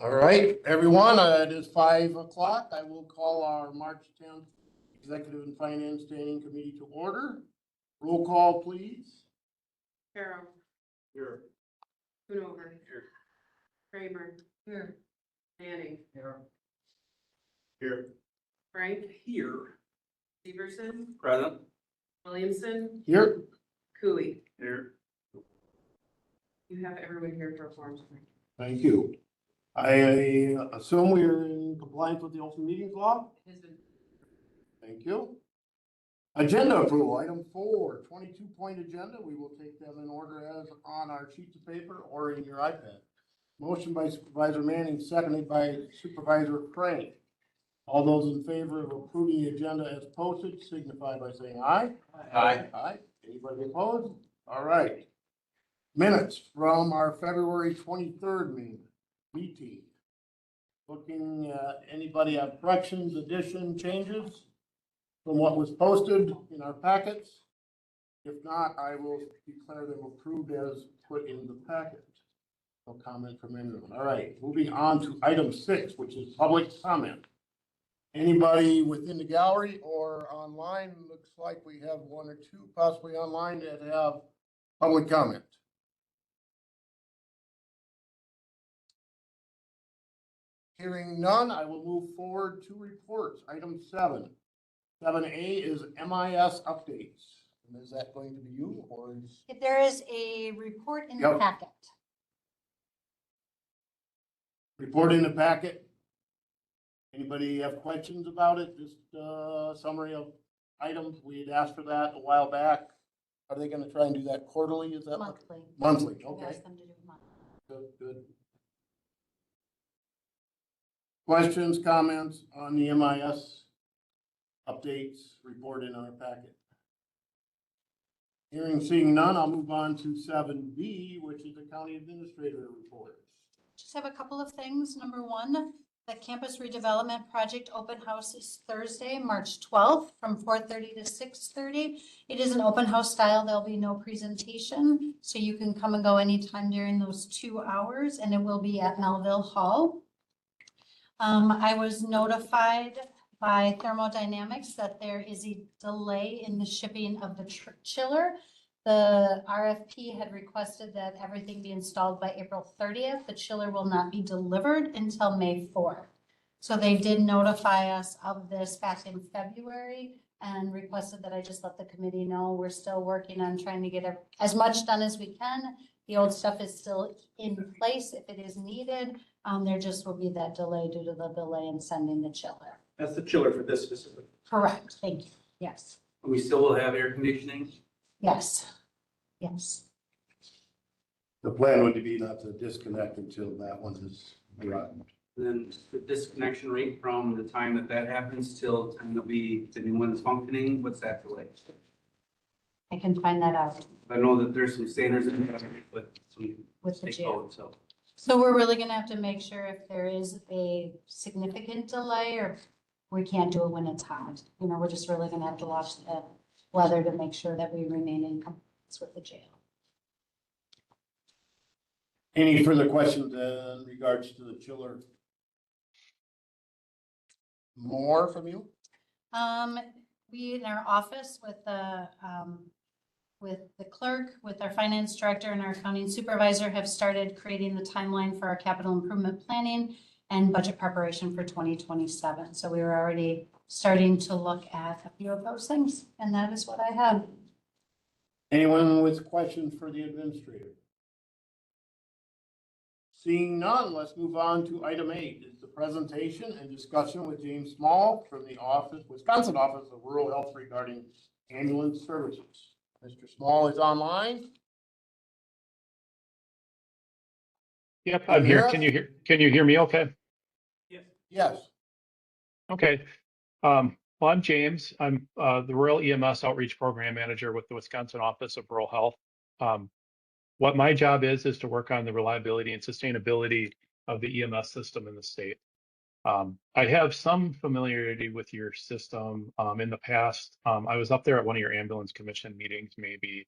All right, everyone, it is 5 o'clock. I will call our March 10th Executive and Finance Standing Committee to order. Roll call, please. Carol. Here. Hoonover. Here. Kramer. Here. Manning. Here. Here. Frank. Here. Severson. Present. Williamson. Here. Cooley. Here. You have everyone here for forms. Thank you. I assume we are in compliance with the open meetings law? Has been. Thank you. Agenda approval, item 4, 22-point agenda. We will take them in order as on our sheets of paper or in your iPad. Motion by Supervisor Manning, seconded by Supervisor Frank. All those in favor of approving the agenda as posted signify by saying aye. Aye. Aye. Anybody opposed? All right. Minutes from our February 23rd meeting. Looking, anybody have corrections, additions, changes from what was posted in our packets? If not, I will declare them approved as put in the packet. No comment from anyone. All right, moving on to item 6, which is public comment. Anybody within the gallery or online? Looks like we have 1 or 2 possibly online that have public comment. Hearing none, I will move forward to reports. Item 7. 7A is MIS updates. And is that going to be you or is? There is a report in the Yep. packet. Report in the packet. Anybody have questions about it? Just a summary of items. We had asked for that a while back. Are they going to try and do that quarterly? Is that what- Monthly. monthly? We've Okay, asked them to do monthly. good, good. Questions, comments on the MIS updates report in our packet? Hearing, seeing none, I'll move on to 7B, which is the county administrator report. Just have a couple of things. Number 1, the campus redevelopment project open house is Thursday, March 12th from 4:30 to 6:30. It is an open house style. There'll be no presentation, so you can come and go anytime during those 2 hours, and it will be at Melville Hall. I was notified by Thermodynamics that there is a delay in the shipping of the chiller. The RFP had requested that everything be installed by April 30th. The chiller will not be delivered until May 4th. So they did notify us of this back in February and requested that I just let the committee know we're still working on trying to get as much done as we can. The old stuff is still in place if it is needed. There just will be that delay due to the delay in sending the chiller. That's the chiller for this specific. Correct, thank you. Yes, We still will have air conditioning. yes, yes. The plan would be not to disconnect until that one is arrived. And then the disconnection rate from the time that happens till the time that the new one is functioning, what's that delay? I can find that out I know that there's some standards in there with some with the state jail. code, so. So we're really gonna have to make sure if there is a significant delay or we can't do it when it's hot. You know, we're just really gonna have to watch the weather to make sure that we remain in compliance with the jail. Any further questions in regards to the chiller? More from you? We in our office with the clerk, with our finance director and our accounting supervisor have started creating the timeline for our capital improvement planning and budget preparation for 2027. So we were already starting to look at a few of those things, and that is what I have. Anyone with questions for the administrator? Seeing none, let's move on to item 8. It's the presentation and discussion with James Small from the Wisconsin Office of Rural Health regarding ambulance services. Mr. Small is online. Yep, I'm here. Can you hear me okay? Yes. Okay. Well, I'm James. I'm the Rural EMS Outreach Program Manager with the Wisconsin Office of Rural Health. What my job is to work on the reliability and sustainability of the EMS system in the state. I have some familiarity with your system. In the past, I was up there at one of your ambulance commission meetings, maybe a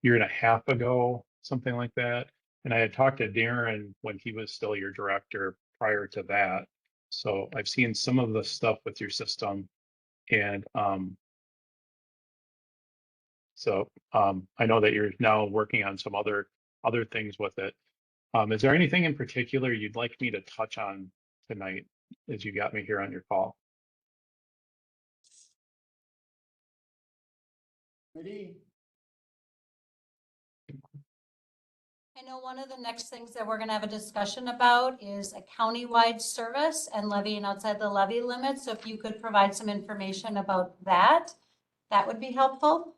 year and a half ago, something like that. And I had talked to Darren when he was still your director prior to that. So I've seen some of the stuff with your system, and I know that you're now working on some other things with it. Is there anything in particular you'd like me to touch on tonight as you got me here on your call? Committee? I know one of the next things that we're gonna have a discussion about is a countywide service and levying outside the levy limit. So if you could provide some information about that, that would be helpful.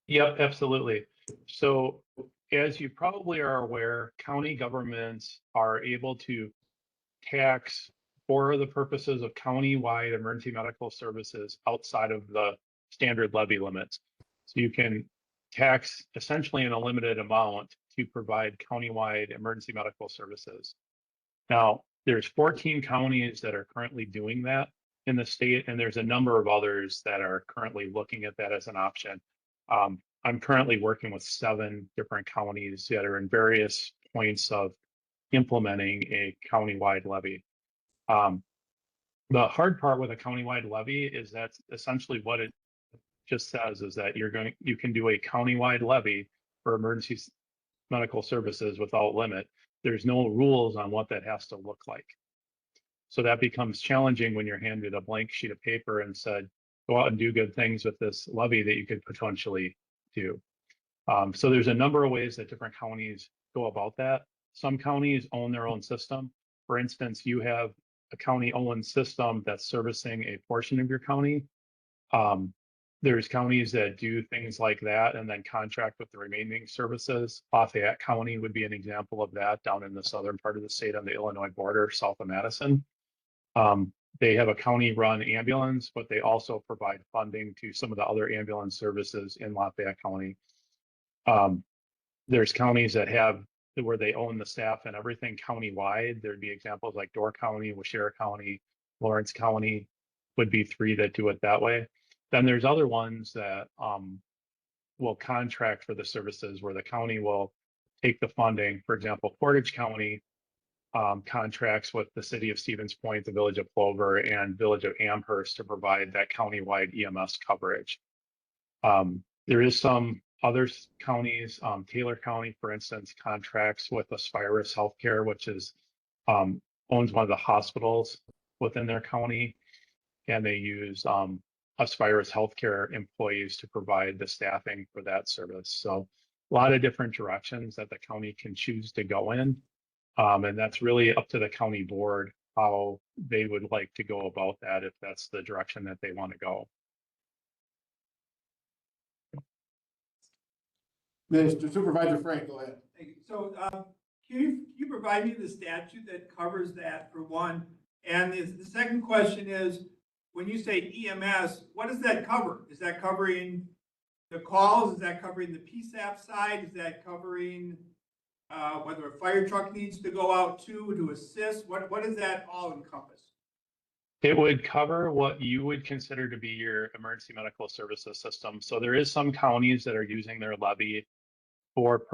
Yep, absolutely. So as you probably are aware, county governments are able to tax for the purposes of county-wide emergency medical services outside of the standard levy limits. So you can tax essentially in a limited amount to provide countywide emergency medical services. Now, there's 14 counties that are currently doing that in the state, and there's a number of others that are currently looking at that as an option. I'm currently working with 7 different counties that are in various points of implementing a countywide levy. The hard part with a countywide levy is that's essentially what it just says, is that you can do a countywide levy for emergency medical services without limit. There's no rules on what that has to look like. So that becomes challenging when you're handed a blank sheet of paper and said, go out and do good things with this levy that you could potentially do. So there's a number of ways that different counties go about that. Some counties own their own system. For instance, you have a county-owned system that's servicing a portion of your county. There's counties that do things like that and then contract with the remaining services. Lafayette County would be an example of that, down in the southern part of the state on the Illinois border, south of Madison. They have a county-run ambulance, but they also provide funding to some of the other ambulance services in Lafayette County. There's counties that have where they own the staff and everything countywide. There'd be examples like Door County, Washera County, Lawrence County would be 3 that do it that way. Then there's other ones that will contract for the services where the county will take the funding. For example, Portage County contracts with the city of Stevens Point, the village of Clover, and village of Amherst to provide that countywide EMS coverage. There is some other counties, Taylor County, for instance, contracts with Aspirus Healthcare, which is owns one of the hospitals within their county, and they use Aspirus Healthcare employees to provide the staffing for that service. So a lot of different directions that the county can choose to go in. And that's really up to the county board how they would like to go about that, if that's the direction that they want to go. Mr. Supervisor Frank, go ahead. Thank you. So, can you provide me the statute that covers that, for one? And the second question is, when you say EMS, what does that cover? Is that covering the calls? Is that covering the PSAP side? Is that covering whether a fire truck needs to go out to assist? What does that all encompass? It would cover what you would consider to be your emergency medical services system. So there is some counties that are using their levy for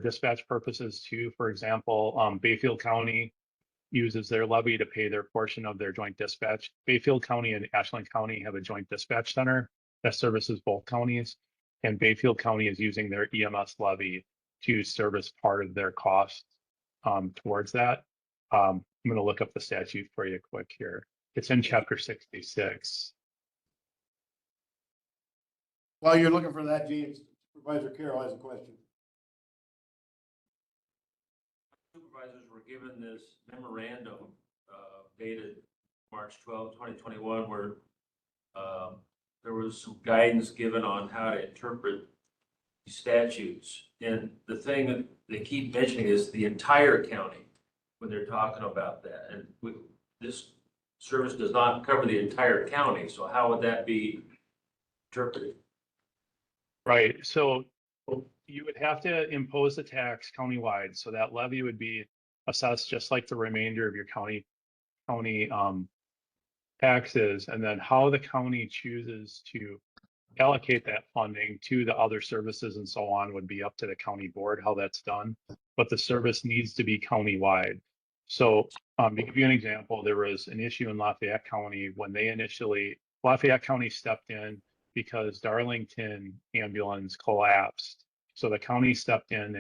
dispatch purposes too. For example, Bayfield County uses their levy to pay their portion of their joint dispatch. Bayfield County and Ashland County have a joint dispatch center that services both counties, and Bayfield County is using their EMS levy to service part of their costs towards that. I'm going to look up the statute for you quick here. It's in chapter 66. While you're looking for that, James, Supervisor Carroll has a question. Supervisors were given this memorandum dated March 12, 2021, where there was some guidance given on how to interpret these statutes. And the thing that they keep mentioning is the entire county when they're talking about that. And this service does not cover the entire county. So how would that be interpreted? Right. So you would have to impose a tax countywide. So that levy would be assessed just like the remainder of your county taxes. And then how the county chooses to allocate that funding to the other services and so on would be up to the county board how that's done. But the service needs to be countywide. So to give you an example, there was an issue in Lafayette County when Lafayette County stepped in because Darlington ambulance collapsed. So the county stepped in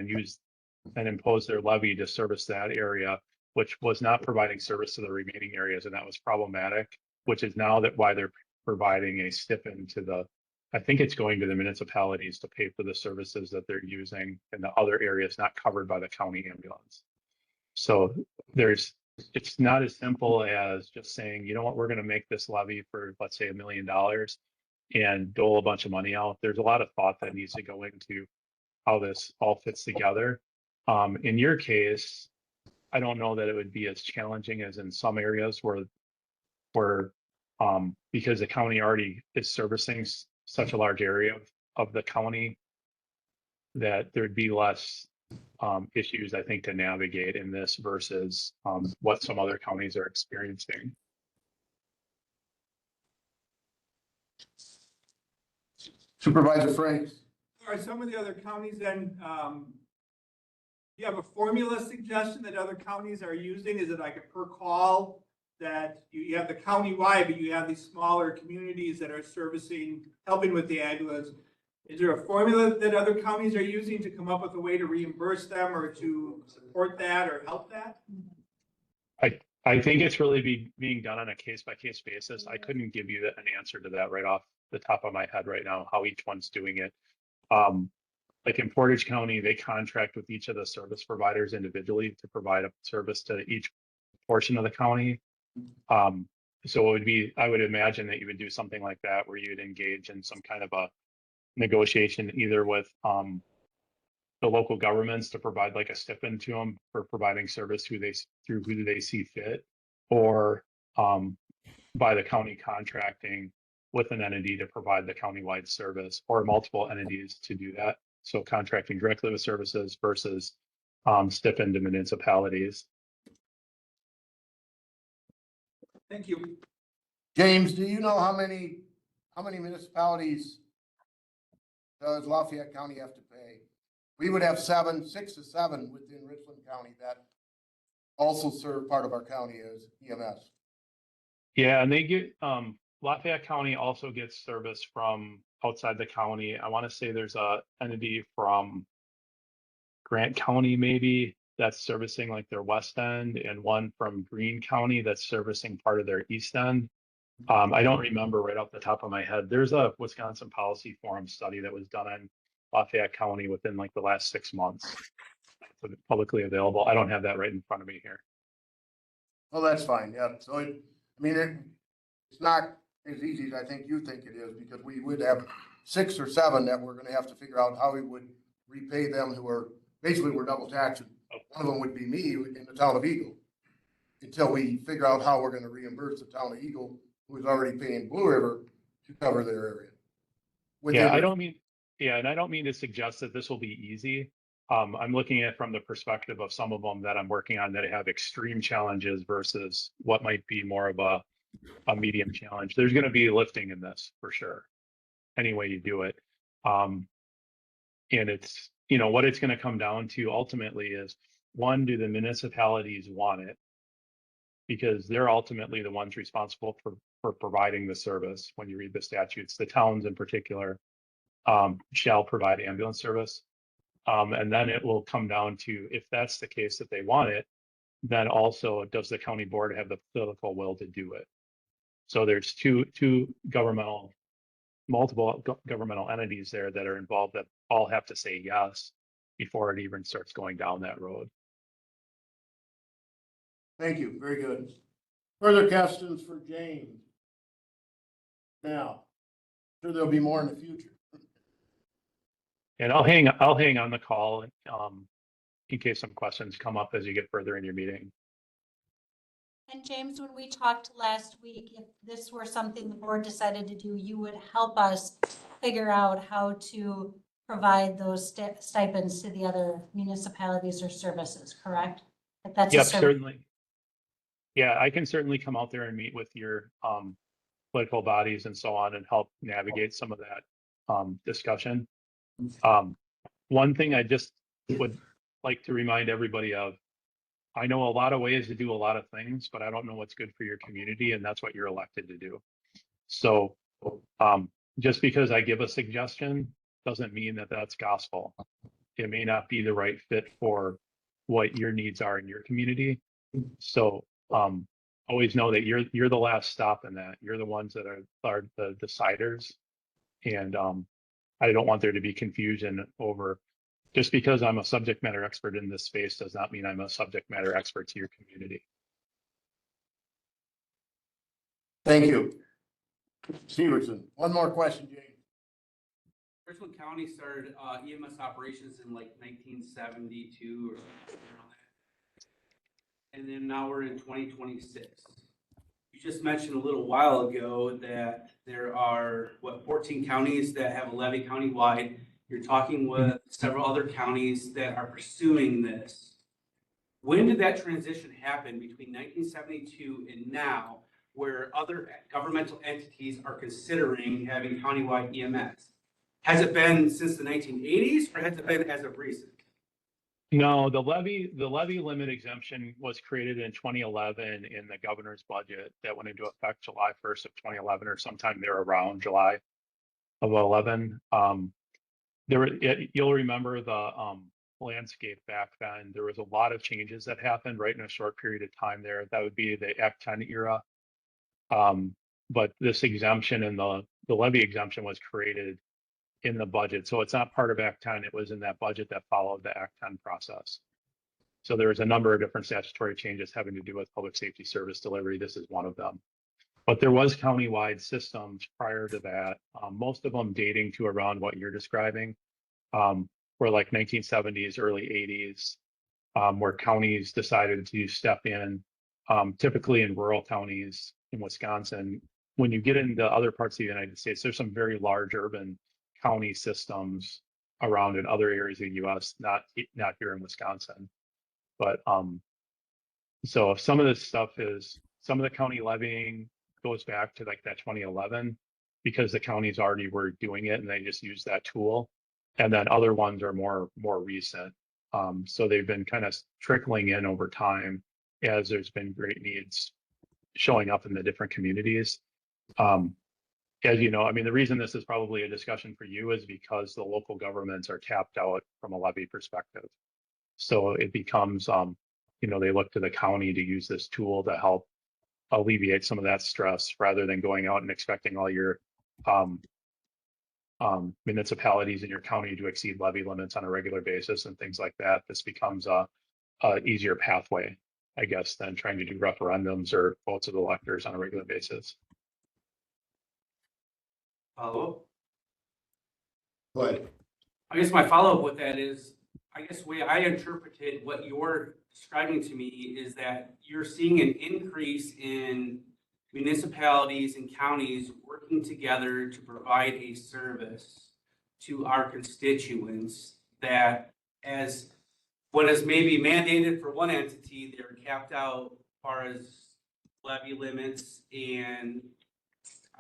and imposed their levy to service that area, which was not providing service to the remaining areas, and that was problematic, which is now why they're providing a stipend I think it's going to the municipalities to pay for the services that they're using in the other areas not covered by the county ambulance. So it's not as simple as just saying, you know what, we're going to make this levy for, let's say, $1 million and dole a bunch of money out. There's a lot of thought that needs to go into how this all fits together. In your case, I don't know that it would be as challenging as in some areas where because the county already is servicing such a large area of the county that there'd be less issues, I think, to navigate in this versus what some other counties are experiencing. Supervisor Franks. Are some of the other counties then, you have a formula suggestion that other counties are using? Is it like a per call that you have the county-wide, but you have these smaller communities that are helping with the ambulance? Is there a formula that other counties are using to come up with a way to reimburse them or to support that or help that? I think it's really being done on a case-by-case basis. I couldn't give you an answer to that right off the top of my head right now, how each one's doing it. Like in Portage County, they contract with each of the service providers individually to provide a service to each portion of the county. So I would imagine that you would do something like that where you'd engage in some kind of a negotiation either with the local governments to provide like a stipend to them for providing service through who they see fit, or by the county contracting with an entity to provide the countywide service, or multiple entities to do that. So contracting directly with services versus stipend to municipalities. Thank you. James, do you know how many municipalities does Lafayette County have to pay? We would have 6 to 7 within Richland County that also serve part of our county as EMS. Yeah, and they get Lafayette County also gets service from outside the county. I want to say there's a entity from Grant County maybe that's servicing like their west end, and one from Greene County that's servicing part of their east end. I don't remember right off the top of my head. There's a Wisconsin Policy Forum study that was done on Lafayette County within like the last 6 months. It's publicly available. I don't have that right in front of me here. Well, that's fine, yeah. So it's not as easy as I think you think it is, because we would have 6 or 7 that we're gonna have to figure out how we would repay them who are, basically we're double taxing. One of them would be me in the town of Eagle, until we figure out how we're gonna reimburse the town of Eagle, who is already paying Blue River to cover their area. And I don't mean to suggest that this will be easy. I'm looking at it from the perspective of some of them that I'm working on that have extreme challenges versus what might be more of a medium challenge. There's going to be lifting in this for sure, any way you do it. And it's, what it's going to come down to ultimately is, one, do the municipalities want it? Because they're ultimately the ones responsible for providing the service. When you read the statutes, the towns in particular shall provide ambulance service. And then it will come down to, if that's the case that they want it, then also does the county board have the political will to do it? So there's multiple governmental entities there that are involved that all have to say yes before it even starts going down that road. Thank you, very good. Further questions for James? Now, sure there'll be more in the future. And I'll hang on the call in case some questions come up as you get further in your meeting. And James, when we talked last week, if this were something the board decided to do, you would help us figure out how to provide those stipends to the other municipalities or services, correct? If that's Yep, certainly. Yeah, I can certainly come out there and meet with your political bodies and so on and help navigate some of that discussion. One thing I just would like to remind everybody of, I know a lot of ways to do a lot of things, but I don't know what's good for your community, and that's what you're elected to do. So, just because I give a suggestion doesn't mean that that's gospel. It may not be the right fit for what your needs are in your community. So, always know that you're the last stop in that. You're the ones that are the deciders. And I don't want there to be confusion over, just because I'm a subject matter expert in this space does not mean I'm a subject matter expert to your community. Thank you. Severson, one more question, James. Richland County started EMS operations in like 1972 or something around that. And then now we're in 2026. You just mentioned a little while ago that there are, 14 counties that have a levy countywide. You're talking with several other counties that are pursuing this. When did that transition happen between 1972 and now, where other governmental entities are considering having countywide EMS? Has it been since the 1980s, or has it been as of recent? No, the levy limit exemption was created in 2011 in the governor's budget that went into effect July 1st of 2011, or sometime there around July of 11. You'll remember the landscape back then. There was a lot of changes that happened right in a short period of time there. That would be the Act 10 era. But this exemption and the levy exemption was created in the budget. So it's not part of Act 10. It was in that budget that followed the Act 10 process. So there was a number of different statutory changes having to do with public safety service delivery. This is one of them. But there was countywide systems prior to that, most of them dating to around what you're describing, were like 1970s, early 80s, where counties decided to step in, typically in rural counties in Wisconsin. When you get into other parts of the United States, there's some very large urban county systems around in other areas of the US, not here in Wisconsin. But so some of this stuff is, some of the county levying goes back to like that 2011, because the counties already were doing it and they just use that tool. And then other ones are more recent. So they've been kind of trickling in over time as there's been great needs showing up in the different communities. As you know, I mean, the reason this is probably a discussion for you is because the local governments are tapped out from a levy perspective. So it becomes, they look to the county to use this tool to help alleviate some of that stress, rather than going out and expecting all your municipalities in your county to exceed levy limits on a regular basis and things like that. This becomes a easier pathway, I guess, than trying to do referendums or votes of electors on a regular basis. Follow-up? Go ahead. I guess my follow-up with that is, I guess the way I interpreted what you're describing to me is that you're seeing an increase in municipalities and counties working together to provide a service to our constituents, that as what is maybe mandated for one entity, they're capped out as far as levy limits, and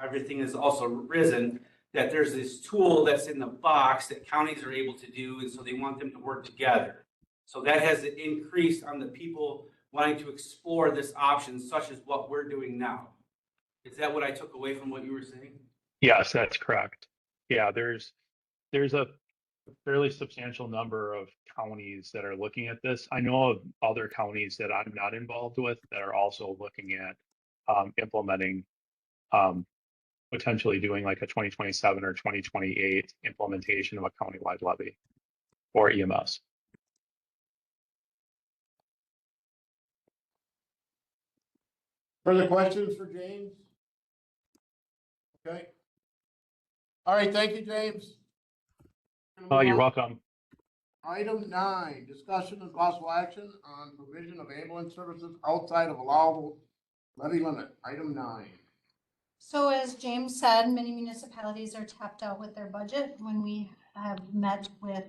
everything has also risen, that there's this tool that's in the box that counties are able to do, and so they want them to work together. So that has increased on the people wanting to explore this option, such as what we're doing now. Is that what I took away from what you were saying? Yes, that's correct. Yeah, there's a fairly substantial number of counties that are looking at this. I know of other counties that I'm not involved with that are also looking at implementing, potentially doing like a 2027 or 2028 implementation of a countywide levy or EMS. Further questions for James? Okay. All right, thank you, James. Oh, you're welcome. Item 9, discussion and possible action on provision of ambulance services outside of allowable levy limit. Item 9. So as James said, many municipalities are tapped out with their budget. When we have met with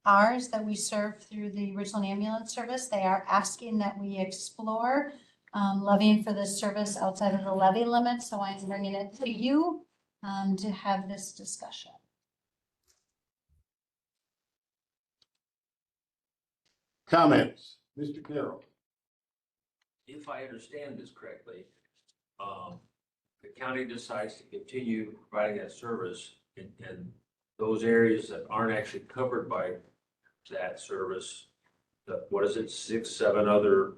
ours that we serve through the Richland Ambulance Service, they are asking that we explore levying for this service outside of the levy limit. So I'm bringing it to you to have this discussion. Comments, Mr. Carroll. if I understand this correctly, the county decides to continue providing that service in those areas that aren't actually covered by that service. What is it, 6, 7 other,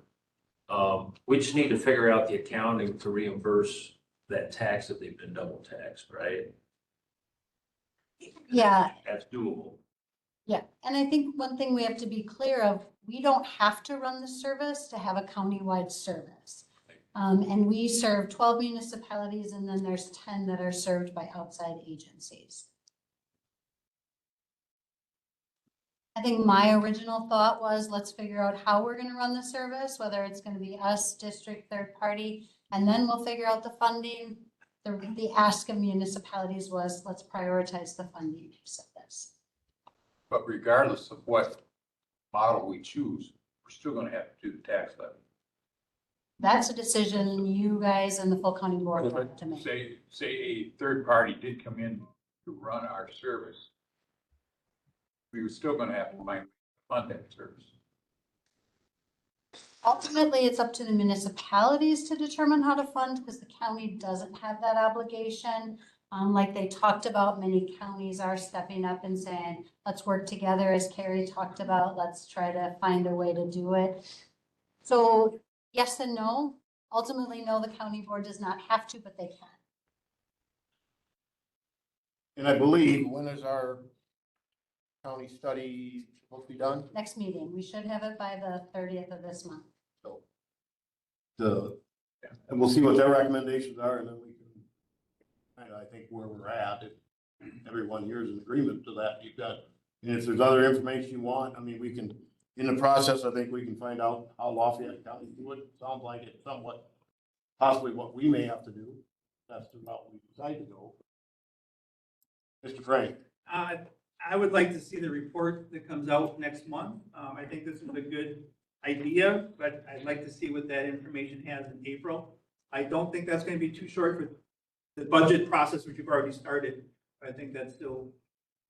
we just need to figure out the accounting to reimburse that tax that they've been double taxed, right? Yeah, That's doable. yeah. And I think one thing we have to be clear of, we don't have to run the service to have a countywide service. And we serve 12 municipalities, and then there's 10 that are served by outside agencies. I think my original thought was, let's figure out how we're gonna run the service, whether it's gonna be us, district, third party, and then we'll figure out the funding. The ask of municipalities was, let's prioritize the funding piece of this. But regardless of what model we choose, we're still gonna have to do the tax levy. That's a decision you guys and the full county board will have to make. Say a third party did come in to run our service. We were still gonna have to fund that service. Ultimately, it's up to the municipalities to determine how to fund, because the county doesn't have that obligation. Like they talked about, many counties are stepping up and saying, let's work together, as Carrie talked about, let's try to find a way to do it. So yes and no. Ultimately, no, the county board does not have to, but they can. And I believe, when is our county study supposed to be done? Next meeting, we should have it by the 30th of this month. And we'll see what their recommendations are, and then we can, I think where we're at, if everyone here is in agreement to that, you've got, and if there's other information you want, I mean, we can, in the process, I think we can find out how Lafayette County do it. Sounds like it's somewhat, possibly what we may have to do. That's the route we decide to go. Mr. Frank. I would like to see the report that comes out next month. I think this is a good idea, but I'd like to see what that information has in April. I don't think that's going to be too short for the budget process, which you've already started. But I think that still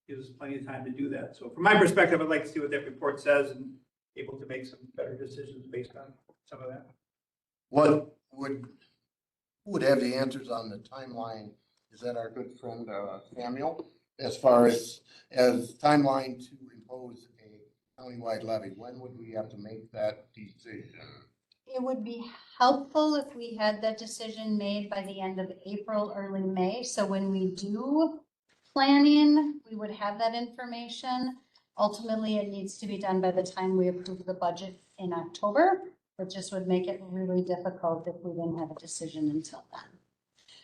gives us plenty of time to do that. So from my perspective, I'd like to see what that report says and able to make some better decisions based on some of that. Who would have the answers on the timeline? Is that our good friend, Samuel? As far as timeline to impose a countywide levy, when would we have to make that decision? It would be helpful if we had that decision made by the end of April, early May. So when we do planning, we would have that information. Ultimately, it needs to be done by the time we approve the budget in October. It just would make it really difficult if we didn't have a decision until then.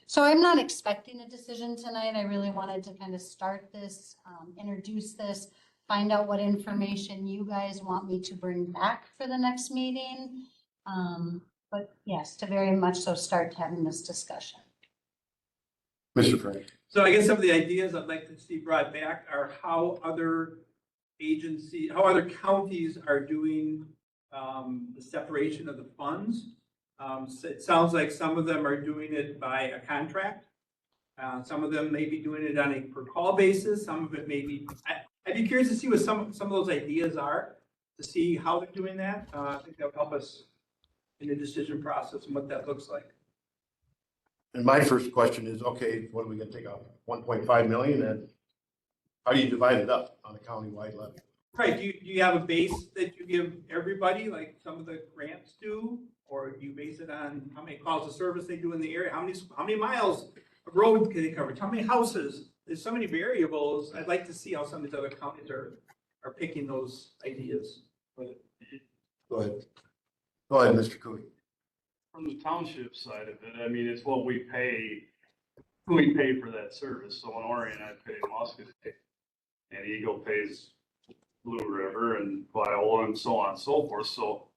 So I'm not expecting a decision tonight. I really wanted to kind of start this, introduce this, find out what information you guys want me to bring back for the next meeting. But yes, to very much so start having this discussion. Mr. Frank. So I guess some of the ideas I'd like to see brought back are how other counties are doing the separation of the funds. So it sounds like some of them are doing it by a contract. Some of them may be doing it on a per call basis. Some of it may be, I'd be curious to see what some of those ideas are, to see how they're doing that. I think that would help us in the decision process and what that looks like. And my first question is, okay, what are we gonna take out? 1.5 million, and how do you divide it up on a countywide level? Right, do you have a base that you give everybody, like some of the grants do? Or do you base it on how many calls of service they do in the area? How many miles of road can they cover? How many houses? There's so many variables. I'd like to see how some of these other counties are picking those ideas. Go ahead. Go ahead, Mr. Cooley. From the township side of it, I mean, it's what we pay for that service. So in Orion, I pay Muscatine, and Eagle pays Blue River and Viola and so on and so forth. So,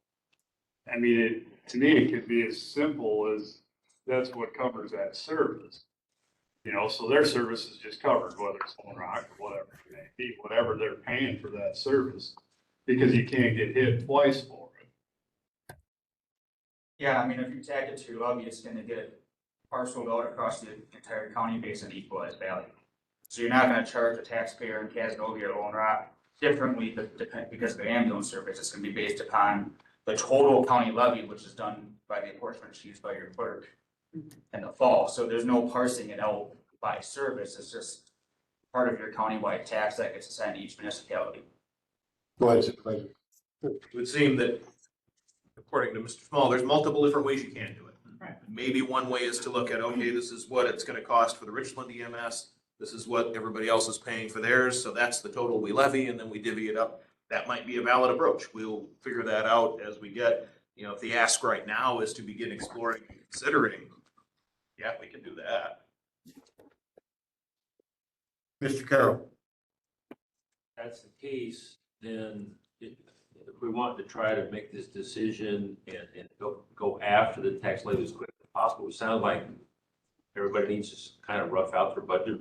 I mean, to me, it could be as simple as that's what covers that service. You know, so their service is just covered, whether it's Lone Rock or whatever it may be, whatever they're paying for that service, because you can't get hit twice for it. Yeah, I mean, if you tag it to Lubbock, it's gonna get parceled out across the entire county based on equalized value. So you're not gonna charge a taxpayer in Casanova or Lone Rock differently, but because of the ambulance service, it's gonna be based upon the total county levy, which is done by the apportionment sheets by your clerk in the fall. So there's no parsing it out by service. It's just part of your countywide tax that gets assigned to each municipality. Go ahead, Supervisor. It would seem that, according to Mr. Small, there's multiple different ways you can do it. Right. Maybe one way is to look at, okay, this is what it's gonna cost for the Richland EMS. This is what everybody else is paying for theirs, so that's the total we levy, and then we divvy it up. That might be a valid approach. We'll figure that out as we get, you know, if the ask right now is to begin exploring and considering, yeah, we can do that. Mr. Carroll. If that's the case, then if we want to try to make this decision and go after the tax levy as quick as possible, it sounds like everybody needs to kind of rough out their budget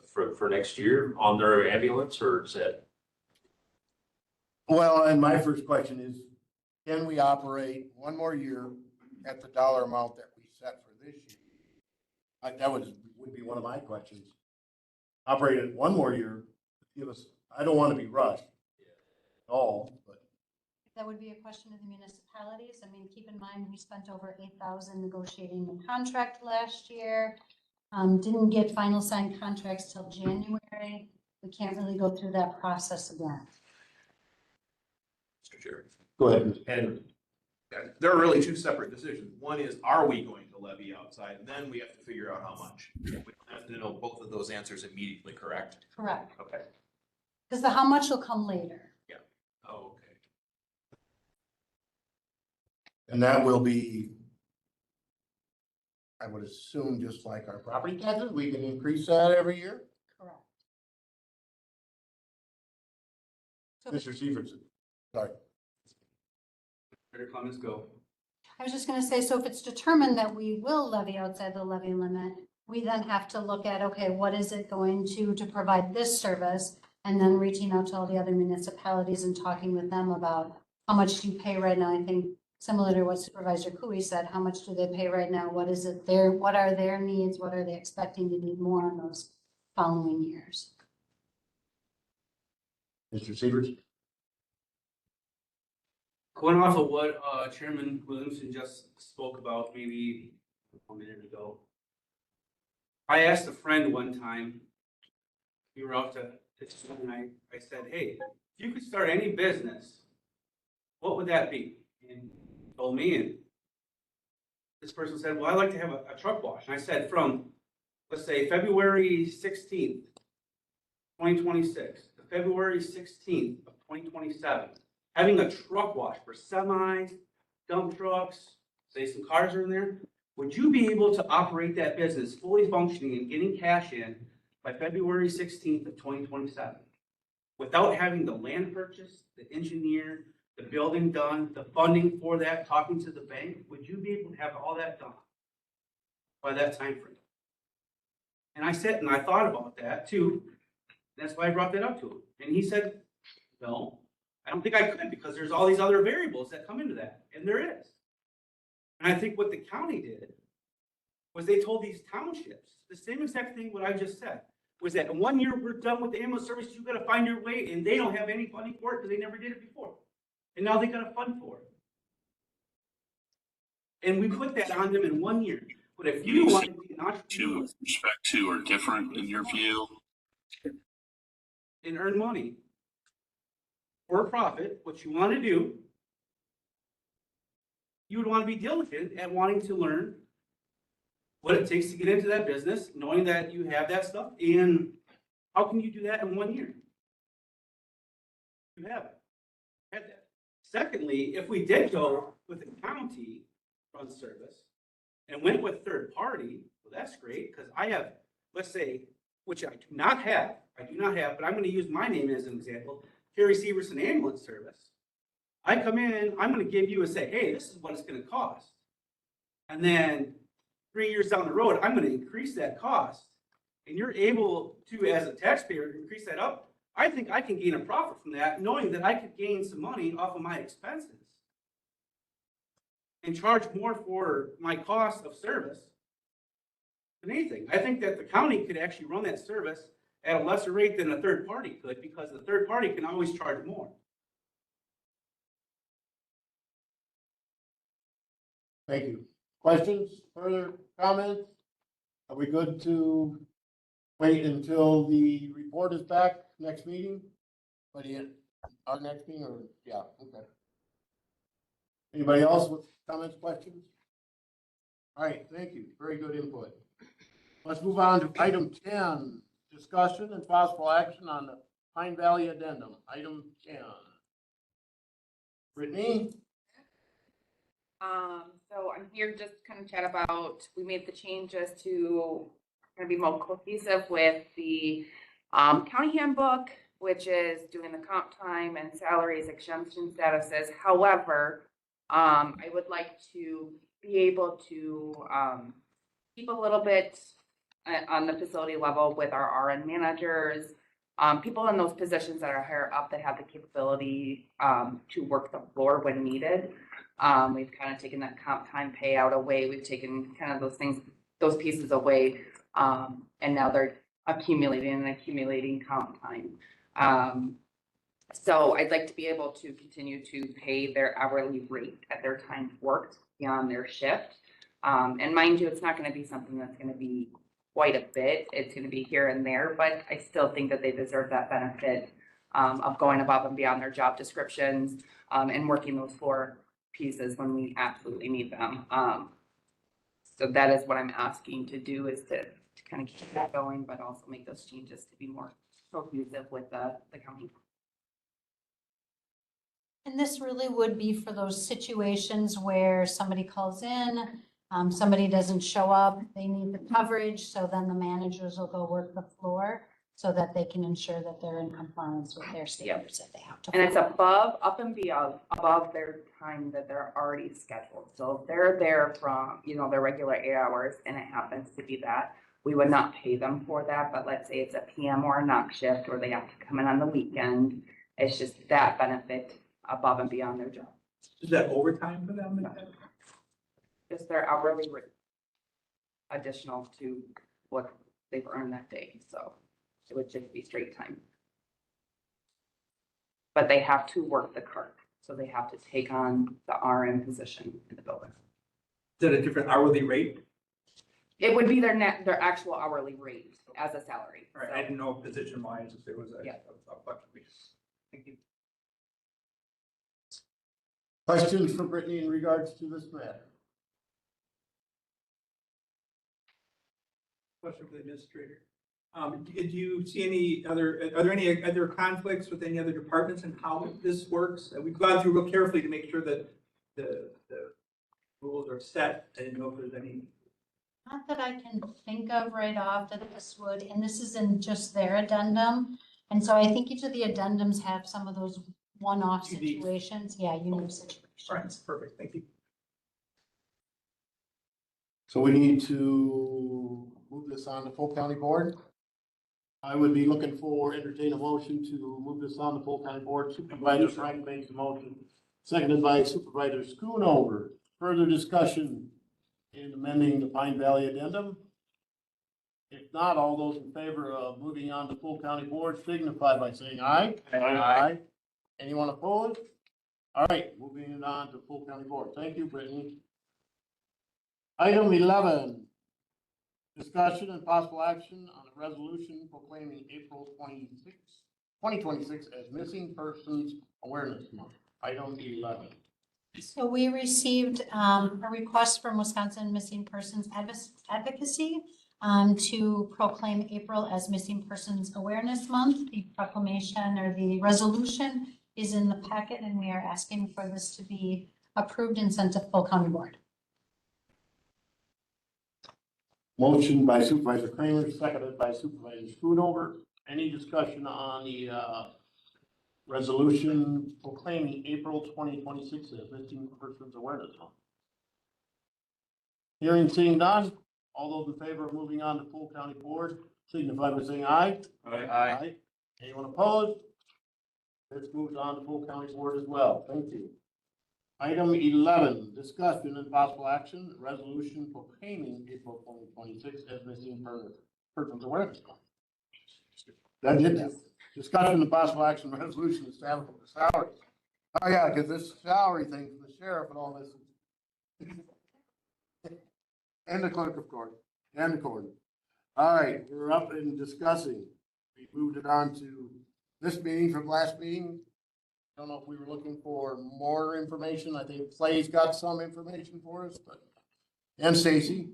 for next year on their ambulance, or is that? Well, and my first question is, can we operate one more year at the dollar amount that we set for this year? That would be one of my questions. Operate it one more year, give us, I don't want to be rushed at all, but. That would be a question of the municipalities. I mean, keep in mind, we spent over 8,000 negotiating the contract last year. Didn't get final signed contracts till January. We can't really go through that process again. Mr. Chair. Go ahead. And there are really two separate decisions. One is, are we going to levy outside? And then we have to figure out how much. We have to know both of those answers immediately, correct? Correct. Okay. Because the how much will come later. Oh, okay. And that will be, I would assume, just like our property taxes, we can increase that every year? Correct. So Mr. Severson, sorry. Better comments go. I was just gonna say, so if it's determined that we will levy outside the levy limit, we then have to look at, okay, what is it going to provide this service? And then reaching out to all the other municipalities and talking with them about how much do you pay right now? I think similar to what Supervisor Cooey said, how much do they pay right now? What is it there? What are their needs? What are they expecting to need more in those following years? Mr. Severson? Going off of what Chairman Williamson just spoke about maybe a minute ago. I asked a friend one time, we were out to, and I said, hey, if you could start any business, what would that be? And he told me, and this person said, well, I'd like to have a truck wash. And I said, from, let's say, February 16th, 2026, to February 16th of 2027, having a truck wash for semis, dump trucks, say some cars are in there, would you be able to operate that business fully functioning and getting cash in by February 16th of 2027? Without having the land purchase, the engineer, the building done, the funding for that, talking to the bank, would you be able to have all that done by that time frame? And I said, and I thought about that too. That's why I brought that up to him. And he said, no, I don't think I could, because there's all these other variables that come into that, and there is. And I think what the county did was they told these townships, the same exact thing what I just said, was that in 1 year we're done with the ambulance service, you gotta find your way, and they don't have any funding for it because they never did it before. And now they got a fund for it. And we put that on them in 1 year. But if you want to be an entrepreneur with respect to are different in your view? and earn money for a profit, what you want to do, you would want to be diligent at wanting to learn what it takes to get into that business, knowing that you have that stuff, and how can you do that in 1 year? You have it. Had that. Secondly, if we did go with a county run service and went with third party, well, that's great, because I have, let's say, which I do not have, but I'm going to use my name as an example, Carrie Severson Ambulance Service. I come in, I'm going to give you a say, hey, this is what it's going to cost. And then 3 years down the road, I'm going to increase that cost. And you're able to, as a taxpayer, increase that up. I think I can gain a profit from that, knowing that I could gain some money off of my expenses and charge more for my cost of service than anything. I think that the county could actually run that service at a lesser rate than a third party could, because the third party can always charge more. Thank you. Questions, further comments? Are we good to wait until the report is back next meeting? By the end, our next meeting, or, yeah, okay. Anybody else with comments, questions? All right, thank you. Very good input. Let's move on to item 10, discussion and possible action on the Pine Valley Addendum, item 10. Brittany? So I'm here just to kind of chat about, we made the changes to kind of be more cohesive with the county handbook, which is doing the comp time and salaries, exemption statuses. However, I would like to be able to keep a little bit on the facility level with our RN managers, people in those positions that are higher up that have the capability to work the floor when needed. We've kind of taken that comp time payout away. We've taken kind of those things, those pieces away. And now they're accumulating comp time. So I'd like to be able to continue to pay their hourly rate at their time worked beyond their shift. And mind you, it's not going to be something that's going to be quite a bit. It's going to be here and there, but I still think that they deserve that benefit of going above and beyond their job descriptions and working those floor pieces when we absolutely need them. So that is what I'm asking to do, is to kind of keep that going, but also make those changes to be more cohesive with the county. And this really would be for those situations where somebody calls in, somebody doesn't show up, they need the coverage, so then the managers will go work the floor so that they can ensure that they're in compliance with their standards that they have to. And it's up and beyond, above their time that they're already scheduled. So if they're there from, their regular 8 hours and it happens to be that, we would not pay them for that. But let's say it's a PM or a knock shift, or they have to come in on the weekend. It's just that benefit above and beyond their job. Is that overtime for them? Just their hourly rate additional to what they've earned that day. So it would just be straight time. But they have to work the cart. So they have to take on the RN position in the building. Is that a different hourly rate? It would be their actual hourly rate as a salary. All right, I didn't know position wise if there was a fluctuation. Thank you. Questions for Brittany in regards to this matter? Question for the administrator. Did you see any other, are there any other conflicts with any other departments and how this works? We've gone through real carefully to make sure that the rules are set. I didn't know if there's any. Not that I can think of right off that this would, and this isn't just their addendum. And so I think each of the addendums have some of those one-off Unique. situations. Yeah, unique situations. All right, perfect. Thank you. So we need to move this on to full county board. I would be looking for, entertain a motion to move this on to full county board. Supervisor Frank makes the motion, seconded by Supervisor Schoonover. Further discussion in amending the Pine Valley Addendum? If not, all those in favor of moving on to full county board signify by saying aye. Aye. Anyone opposed? All right, moving it on to full county board. Thank you, Brittany. Item 11, discussion and possible action on a resolution proclaiming April 2026 as Missing Persons Awareness Month. Item 11. So we received a request from Wisconsin Missing Persons Advocacy to proclaim April as Missing Persons Awareness Month. The proclamation or the resolution is in the packet, and we are asking for this to be approved and sent to full county board. Motion by Supervisor Kramer, seconded by Supervisor Schoonover. Any discussion on the resolution proclaiming April 2026 as Missing Persons Awareness Month? Hearing seeing none, all those in favor of moving on to full county board signify by saying aye. Aye. Anyone opposed? This moves on to full county board as well. Thank you. Item 11, discussion and possible action, resolution proclaiming April 2026 as Missing Persons Awareness Month. That did that. Discussion and possible action, resolution establishing the salaries. Oh yeah, because this salary thing for the sheriff and all this. And the clerk, of course, and the coroner. All right, we're up and discussing. We moved it on to this meeting from last meeting. Don't know if we were looking for more information. I think Clay's got some information for us, but, and Stacy.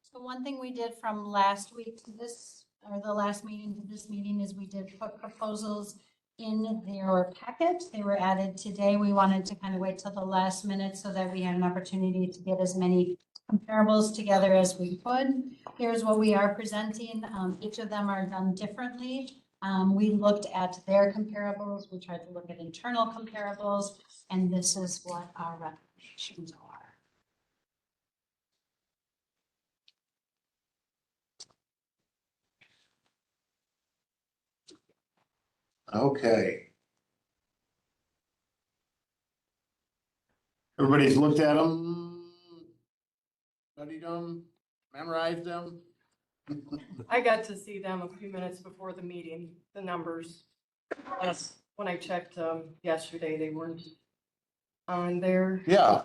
So one thing we did from last week to this, or the last meeting to this meeting, is we did put proposals in their packet. They were added today. We wanted to kind of wait till the last minute so that we had an opportunity to get as many comparables together as we could. Here's what we are presenting. Each of them are done differently. We looked at their comparables. We tried to look at internal comparables, and this is what our recommendations are. Okay. Everybody's looked at them, studied them, memorized them. I got to see them a few minutes before the meeting, the numbers. When I checked yesterday, they weren't on there. Yeah.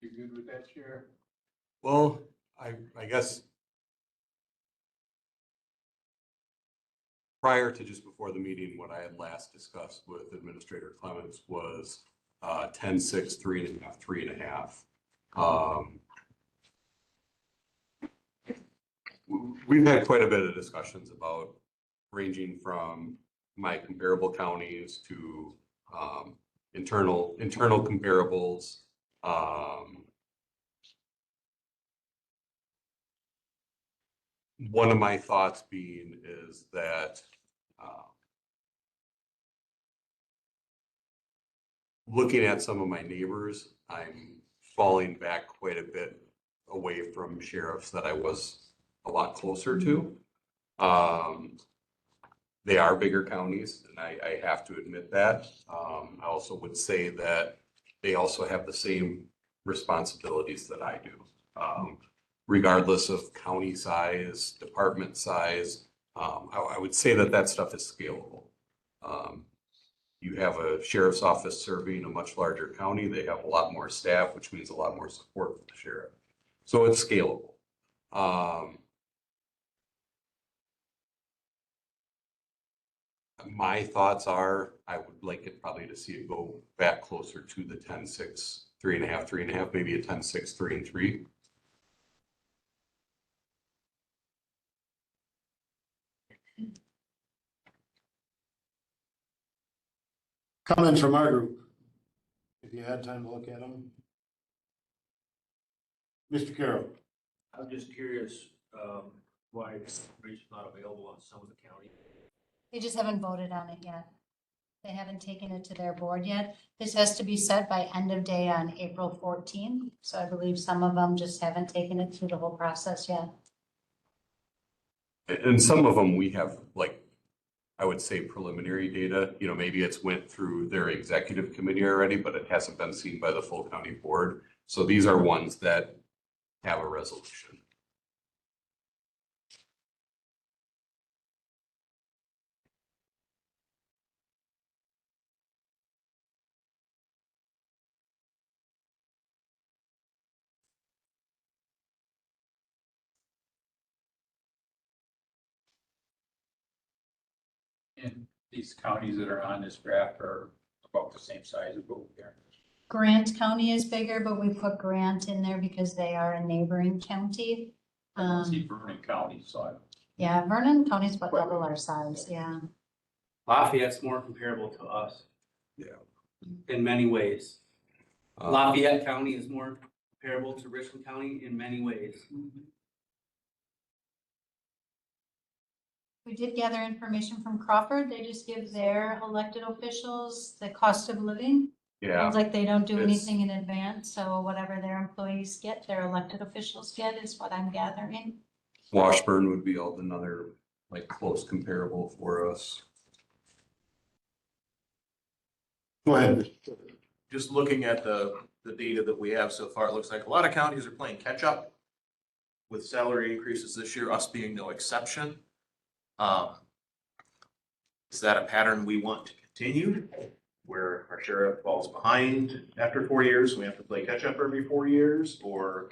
You good with that, Sheriff? Well, I guess prior to just before the meeting, what I had last discussed with Administrator Clements was 10-6, 3.5, 3.5. We've had quite a bit of discussions about ranging from my comparable counties to internal comparables. One of my thoughts being is that looking at some of my neighbors, I'm falling back quite a bit away from sheriffs that I was a lot closer to. They are bigger counties, and I have to admit that. I also would say that they also have the same responsibilities that I do. Regardless of county size, department size, I would say that that stuff is scalable. You have a sheriff's office serving a much larger county. They have a lot more staff, which means a lot more support for the sheriff. So it's scalable. My thoughts are, I would like it probably to see it go back closer to the 10-6, 3.5, 3.5, maybe a 10-6, 3 and 3. Comments from our group, if you had time to look at them. Mr. Carroll. I'm just curious, why it's not available on some of the county. They just haven't voted on it yet. They haven't taken it to their board yet. This has to be set by end of day on April 14th. So I believe some of them just haven't taken it through the whole process yet. And some of them we have, like, I would say preliminary data, you know, maybe it's went through their executive committee already, but it hasn't been seen by the full county board. So these are ones that have a resolution. And these counties that are on this graph are about the same size of what we are. Grant County is bigger, but we put Grant in there because they are a neighboring county. I don't see Vernon County, so I. Yeah, Vernon County is about double our size, yeah. Lafayette's more comparable to us. Yeah. In many ways. Lafayette County is more comparable to Richland County in many ways. We did gather information from Crawford. They just give their elected officials the cost of living. Yeah. Sounds like they don't do It's- anything in advance, so whatever their employees get, their elected officials get is what I'm gathering. Washburn would be another like close comparable for us. Go ahead. just looking at the data that we have so far, it looks like a lot of counties are playing catch up with salary increases this year, us being no exception. Is that a pattern we want to continue, where our sheriff falls behind after 4 years, we have to play catch up every 4 years? Or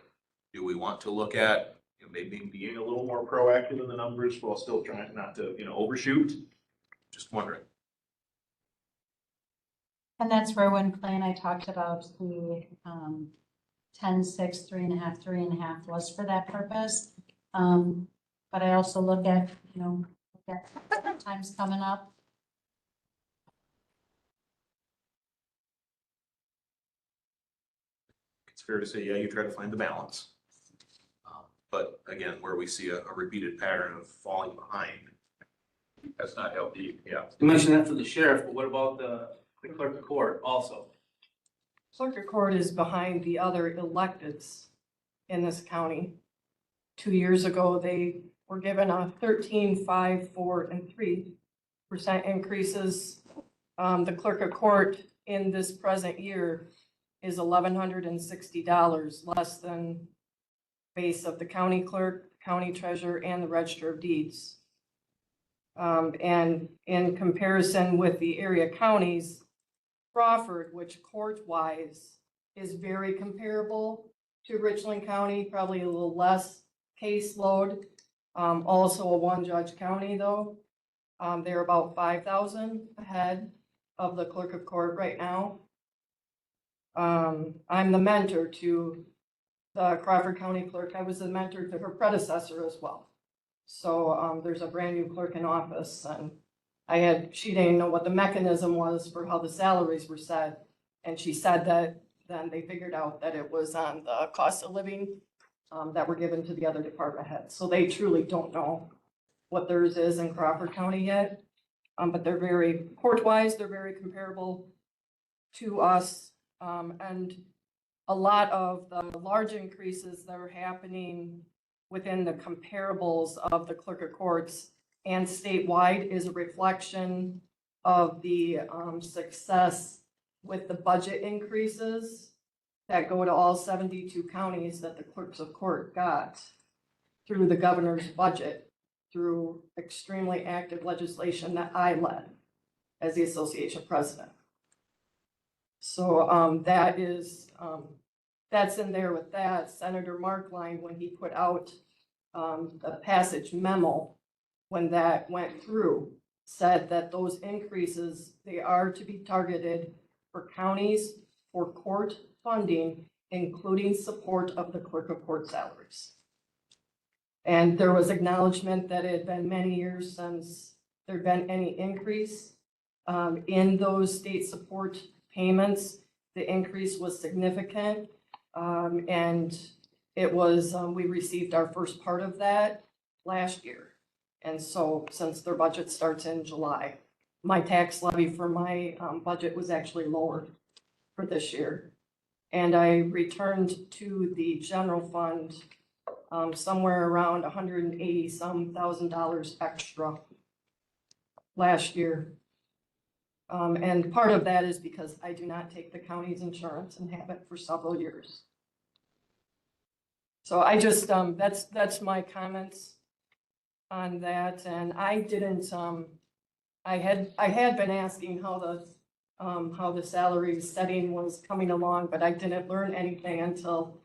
do we want to look at, you know, maybe being a little more proactive in the numbers while still trying not to, you know, overshoot? Just wondering. And that's where when Clay and I talked about the 10, 6, 3.5, 3.5 was for that purpose. But I also look at, you know, times coming up. It's fair to say, yeah, you try to find the balance. But again, where we see a repeated pattern of falling behind, that's not healthy. Yeah. You mentioned that for the sheriff, but what about the clerk of court also? Clerk of court is behind the other electeds in this county. 2 years ago, they were given a 13, 5, 4, and 3% increases. The clerk of court in this present year is $1,160 less than base of the county clerk, county treasurer, and the register of deeds. And in comparison with the area counties, Crawford, which court-wise is very comparable to Richland County, probably a little less caseload. Also a one-judge county though. They're about 5,000 ahead of the clerk of court right now. I'm the mentor to the Crawford County clerk. I was the mentor to her predecessor as well. So there's a brand new clerk in office, and she didn't know what the mechanism was for how the salaries were set. And she said that then they figured out that it was on the cost of living that were given to the other department heads. So they truly don't know what theirs is in Crawford County yet. But they're very, court-wise, they're very comparable to us. And a lot of the large increases that are happening within the comparables of the clerk of courts and statewide is a reflection of the success with the budget increases that go to all 72 counties that the clerks of court got through the governor's budget, through extremely active legislation that I led as the association president. So that is, that's in there with that. Senator Markline, when he put out the passage memo, when that went through, said that those increases, they are to be targeted for counties for court funding, including support of the clerk of court salaries. And there was acknowledgement that it had been many years since there'd been any increase in those state support payments. The increase was significant. And it was, we received our first part of that last year. And so since their budget starts in July, my tax levy for my budget was actually lowered for this year. And I returned to the general fund somewhere around $180-some thousand extra last year. And part of that is because I do not take the county's insurance and have it for several years. So I just, that's my comments on that. And I didn't, I had been asking how the salary setting was coming along, but I didn't learn anything until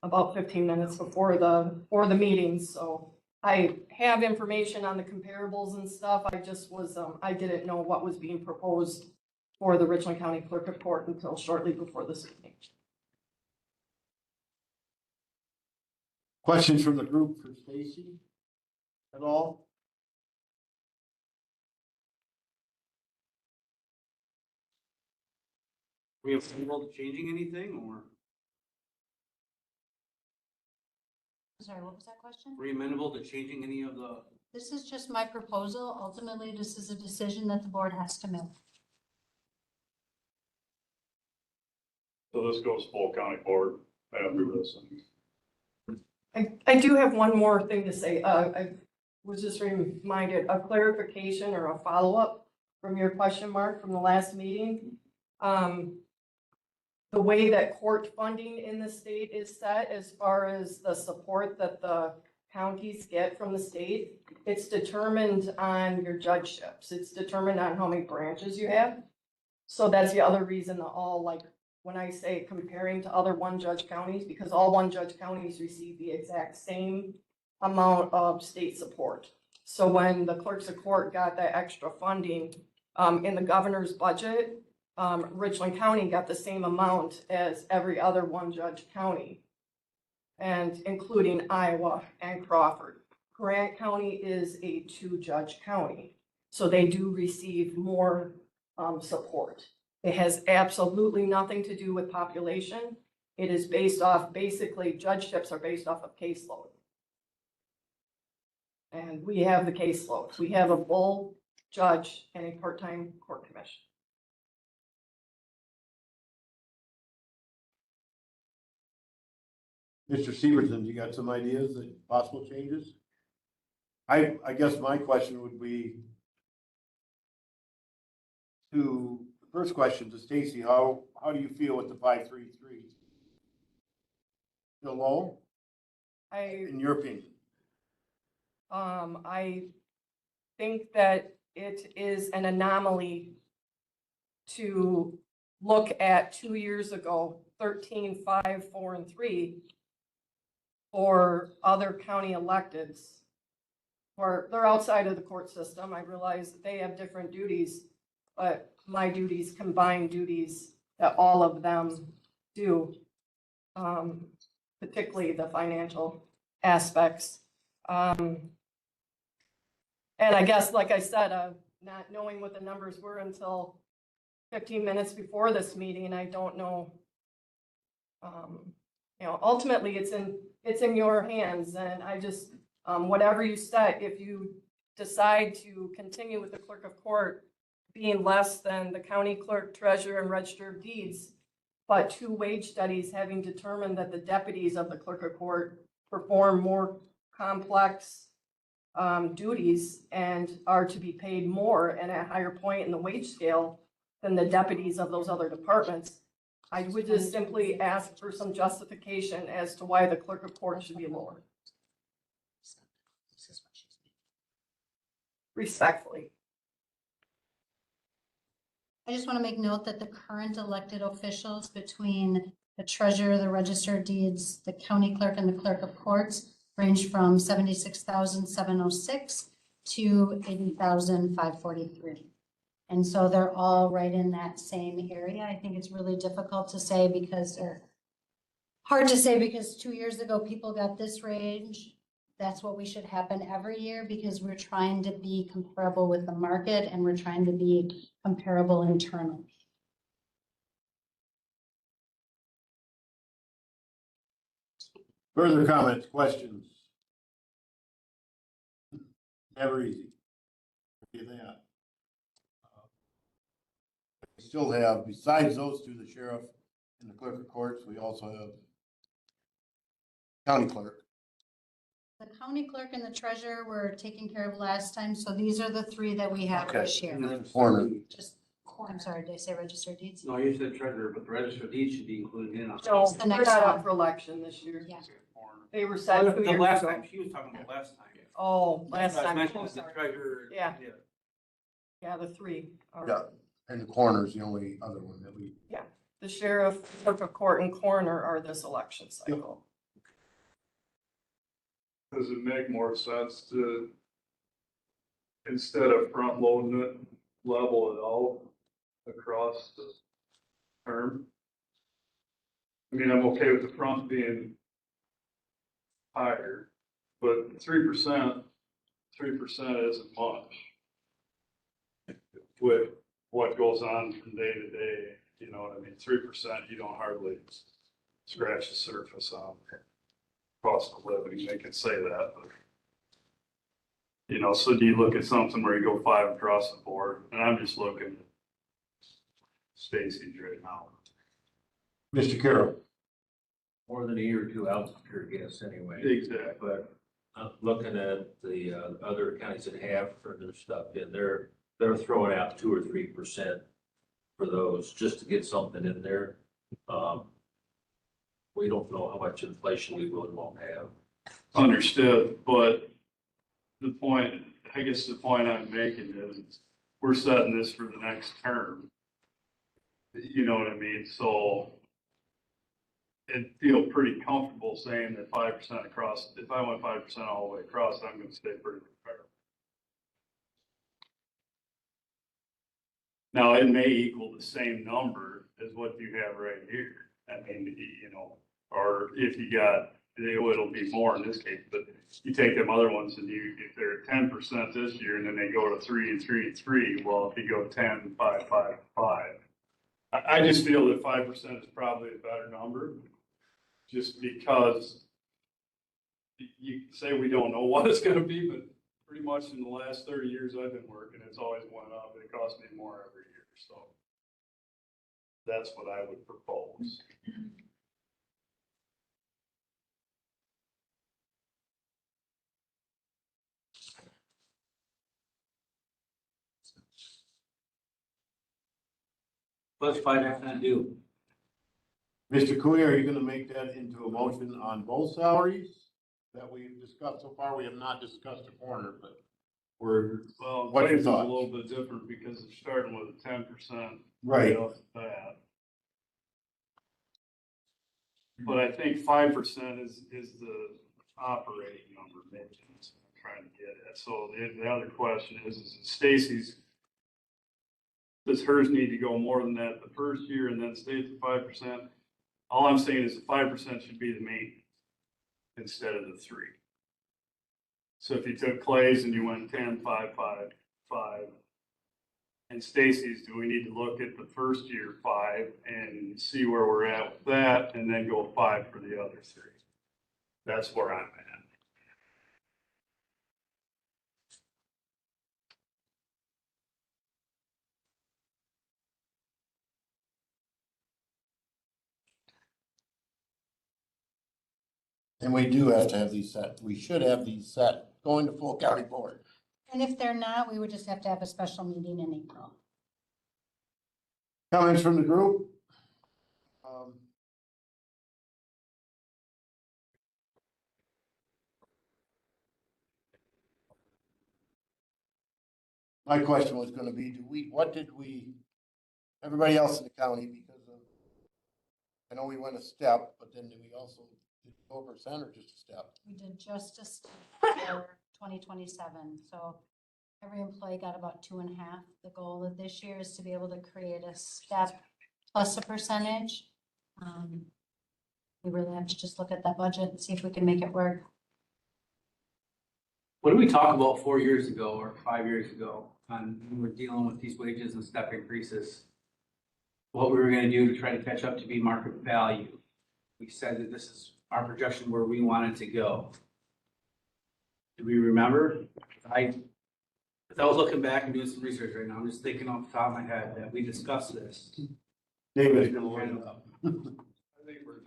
about 15 minutes before the meeting. So I have information on the comparables and stuff. I just was, I didn't know what was being proposed for the Richland County Clerk of Court until shortly before this meeting. Questions from the group for Stacy at all? Are we amenable to changing anything, or Sorry, what was that question? are we amenable to changing any of the? This is just my proposal. Ultimately, this is a decision that the board has to make. So this goes full county board after this. I do have one more thing to say. I was just reminded, a clarification or a follow-up from your question, Mark, from the last meeting. the way that court funding in the state is set as far as the support that the counties get from the state, it's determined on your judgeships. It's determined on how many branches you have. So that's the other reason that all, like, when I say comparing to other one-judge counties, because all one-judge counties receive the exact same amount of state support. So when the clerks of court got that extra funding, in the governor's budget, Richland County got the same amount as every other one-judge county, and including Iowa and Crawford. Grant County is a two-judge county, so they do receive more support. It has absolutely nothing to do with population. It is based off, basically, judgeships are based off of caseload. And we have the caseloads. We have a full judge and a part-time court commission. Mr. Severson, you got some ideas of possible changes? I guess my question would be to, the first question to Stacy, how do you feel with the 533? Still low, in your opinion? I think that it is an anomaly to look at 2 years ago, 13, 5, 4, and 3 for other county electeds. Or they're outside of the court system. I realize that they have different duties, but my duties combine duties that all of them do, particularly the financial aspects. And I guess, like I said, not knowing what the numbers were until 15 minutes before this meeting, I don't know. Ultimately, it's in your hands, and I just, whatever you set, if you decide to continue with the clerk of court being less than the county clerk, treasurer, and register of deeds, but 2 wage studies having determined that the deputies of the clerk of court perform more complex duties and are to be paid more and at a higher point in the wage scale than the deputies of those other departments, I would just simply ask for some justification as to why the clerk of court should be lower. Respectfully. I just want to make note that the current elected officials between the treasurer, the register of deeds, the county clerk, and the clerk of courts range from 76,706 to 80,543. And so they're all right in that same area. I think it's really difficult to say because, or hard to say because 2 years ago, people got this range. That's what we should happen every year because we're trying to be comparable with the market and we're trying to be comparable internally. Further comments, questions? Never easy. Okay, that. We still have, besides those two, the sheriff and the clerk of courts, we also have county clerk. The county clerk and the treasurer were taken care of last time, so these are the 3 that we have Okay. this year. Corner. Just, I'm sorry, did I say register of deeds? No, you said treasurer, but the register of deeds should be included in. So the they're next not one. up for election this year. Yeah. They were set 2 The years last ago. time, she was talking about last time. Oh, last I was time. mentioning Oh, the sorry. treasurer. Yeah. Yeah, the 3. are- Yeah, and the coroner is the only other one that we. The sheriff, clerk of court, and coroner are this election cycle. Does it make more sense to, instead of front loading it, level it out across the term? I mean, I'm okay with the front being higher, but 3% isn't much with what goes on from day to day, you know what I mean? 3%, you don't hardly scratch the surface on cost of living, they can say that, but so do you look at something where you go 5 across the board? And I'm just looking at Stacy's right now. Mr. Carroll. More than a year or 2 out, your guess anyway. Exactly. But looking at the other counties that have turned their stuff in, they're throwing out 2 or 3% for those just to get something in there. We don't know how much inflation we will and won't have. Understood, but the point, I guess the point I'm making is we're setting this for the next term. You know what I mean? So it feel pretty comfortable saying that 5% across, if I went 5% all the way across, I'm gonna stay pretty comparable. Now, it may equal the same number as what you have right here. I mean, you know, or if you got, it'll be more in this case, but you take them other ones and if they're at 10% this year and then they go to 3 and 3 and 3, well, if you go 10, 5, 5, 5. I just feel that 5% is probably a better number, just because you can say we don't know what it's gonna be, but pretty much in the last 30 years I've been working, it's always went up. It costs me more every year, so that's what I would propose. What's 5% do? Mr. Cooley, are you gonna make that into a motion on both salaries that we've discussed so far? We have not discussed a corner, but we're, Well, What's your it's a thoughts? little bit different because it's starting with a 10%. Right. Off the bat. But I think 5% is the operating number, maybe, that's what I'm trying to get at. So the other question is Stacy's, does hers need to go more than that the first year and then stay at the 5%? All I'm saying is the 5% should be the main instead of the 3. So if you took Clay's and you went 10, 5, 5, 5, and Stacy's, do we need to look at the first year 5 and see where we're at with that and then go 5 for the other 3? That's where I'm at. and we do have to have these set. We should have these set going to full county board. And if they're not, we would just have to have a special meeting in April. Comments from the group? My question was gonna be, what did we, everybody else in the county, because of, I know we went a step, but then did we also, did we go over percent or just a step? We did just a step for 2027, so every employee got about 2.5. The goal of this year is to be able to create a step plus a percentage. We really have to just look at that budget and see if we can make it work. What did we talk about 4 years ago or 5 years ago on when we're dealing with these wages and step increases? What we were gonna do to try to catch up to be market value. We said that this is our projection where we wanted to go. Do we remember? I was looking back and doing some research right now. I'm just thinking off the top of my head that we discussed this. David's gonna look it up.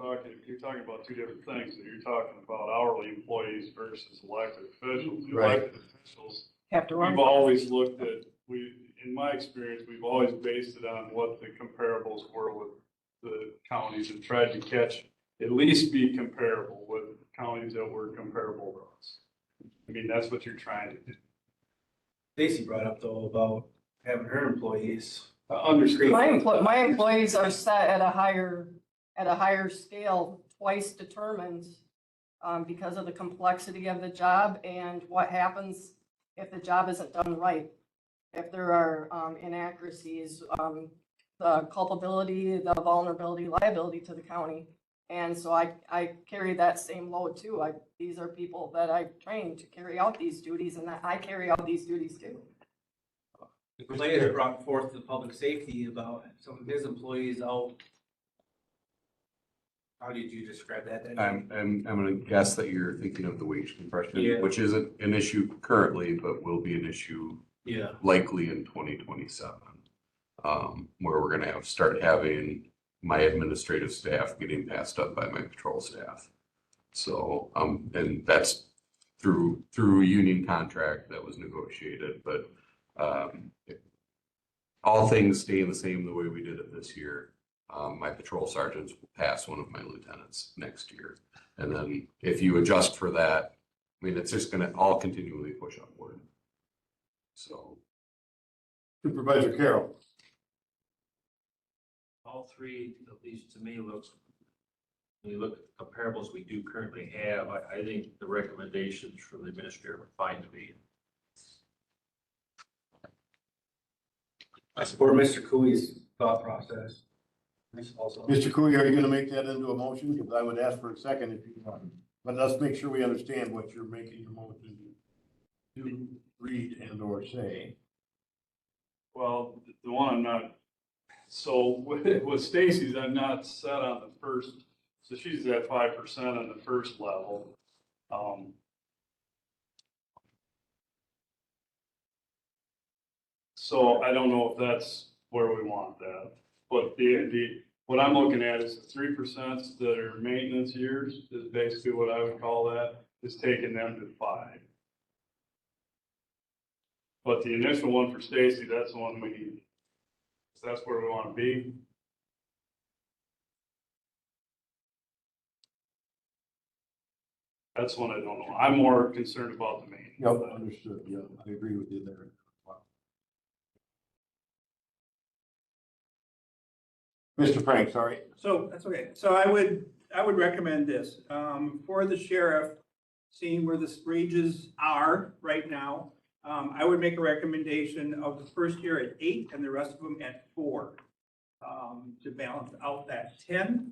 I think you're talking about two different things. You're talking about hourly employees versus elected officials. The Right. Elected officials, Have to run. we've always looked at, in my experience, we've always based it on what the comparables were with the counties and tried to at least be comparable with counties that were comparable to us. I mean, that's what you're trying to do. Stacy brought up though about having her employees. Understand. My employees are set at a higher scale, twice determined, because of the complexity of the job and what happens if the job isn't done right. If there are inaccuracies, the culpability, the vulnerability, liability to the county. And so I carry that same load too. These are people that I've trained to carry out these duties, and I carry out these duties too. Clay has brought forth the public safety about some of his employees out. How did you describe that? I'm gonna guess that you're thinking of the wage compression, Yeah. which isn't an issue currently, but will be an issue Yeah. likely in 2027. Where we're gonna start having my administrative staff getting passed up by my patrol staff. So, and that's through a union contract that was negotiated, but, all things staying the same the way we did it this year. My patrol sergeants will pass one of my lieutenants next year. And then if you adjust for that, I mean, it's just gonna all continually push upward. So. Supervisor Carroll. All three, at least to me, looks, when you look at the comparables we do currently have, I think the recommendations from the administrator were fine to me. I support Mr. Cooley's thought process. Also. Mr. Cooley, are you gonna make that into a motion? Because I would ask for a second if you want. But let's make sure we understand what you're making your motion to read and or say. Well, the one I'm not, so with Stacy's, I'm not set on the first, so she's at 5% on the first level. So I don't know if that's where we want that, but what I'm looking at is the 3% that are maintenance years is basically what I would call that, is taking them to 5. But the initial one for Stacy, that's the one we need. So that's where we want to be. That's one I don't know. I'm more concerned about the main. Yep, understood. Yeah, I agree with you there. Mr. Frank, sorry. So that's okay. So I would recommend this, for the sheriff, seeing where the wages are right now. I would make a recommendation of the first year at 8 and the rest of them at 4, to balance out that 10.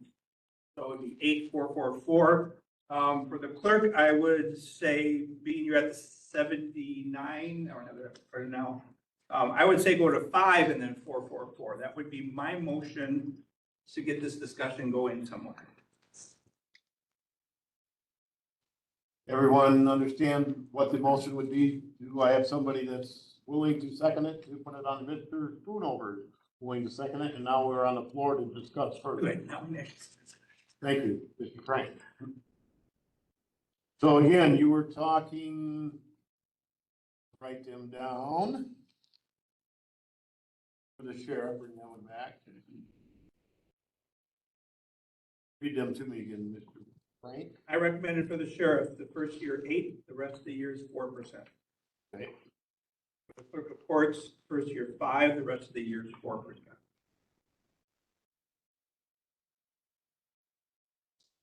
So it would be 8, 4, 4, 4. For the clerk, I would say, being you're at the 79, or no, right now, I would say go to 5 and then 4, 4, 4. That would be my motion to get this discussion going somewhere. Everyone understand what the motion would be? Do I have somebody that's willing to second it, to put it on Mr. Schoonover, willing to second it, and now we're on the floor to discuss further. Good, now next. Thank you, Mr. Frank. So again, you were talking, write them down. For the sheriff, bring that one back. Read them to me again, Mr. Frank. I recommended for the sheriff, the first year 8, the rest of the year is 4%. Okay. For the clerk of courts, first year 5, the rest of the year is 4%.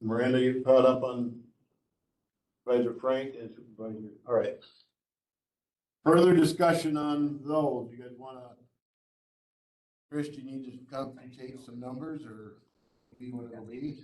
Miranda, you caught up on Supervisor Frank and Supervisor, all right. Further discussion on those, you guys wanna, Chris, do you need to computate some numbers or be what it'll be?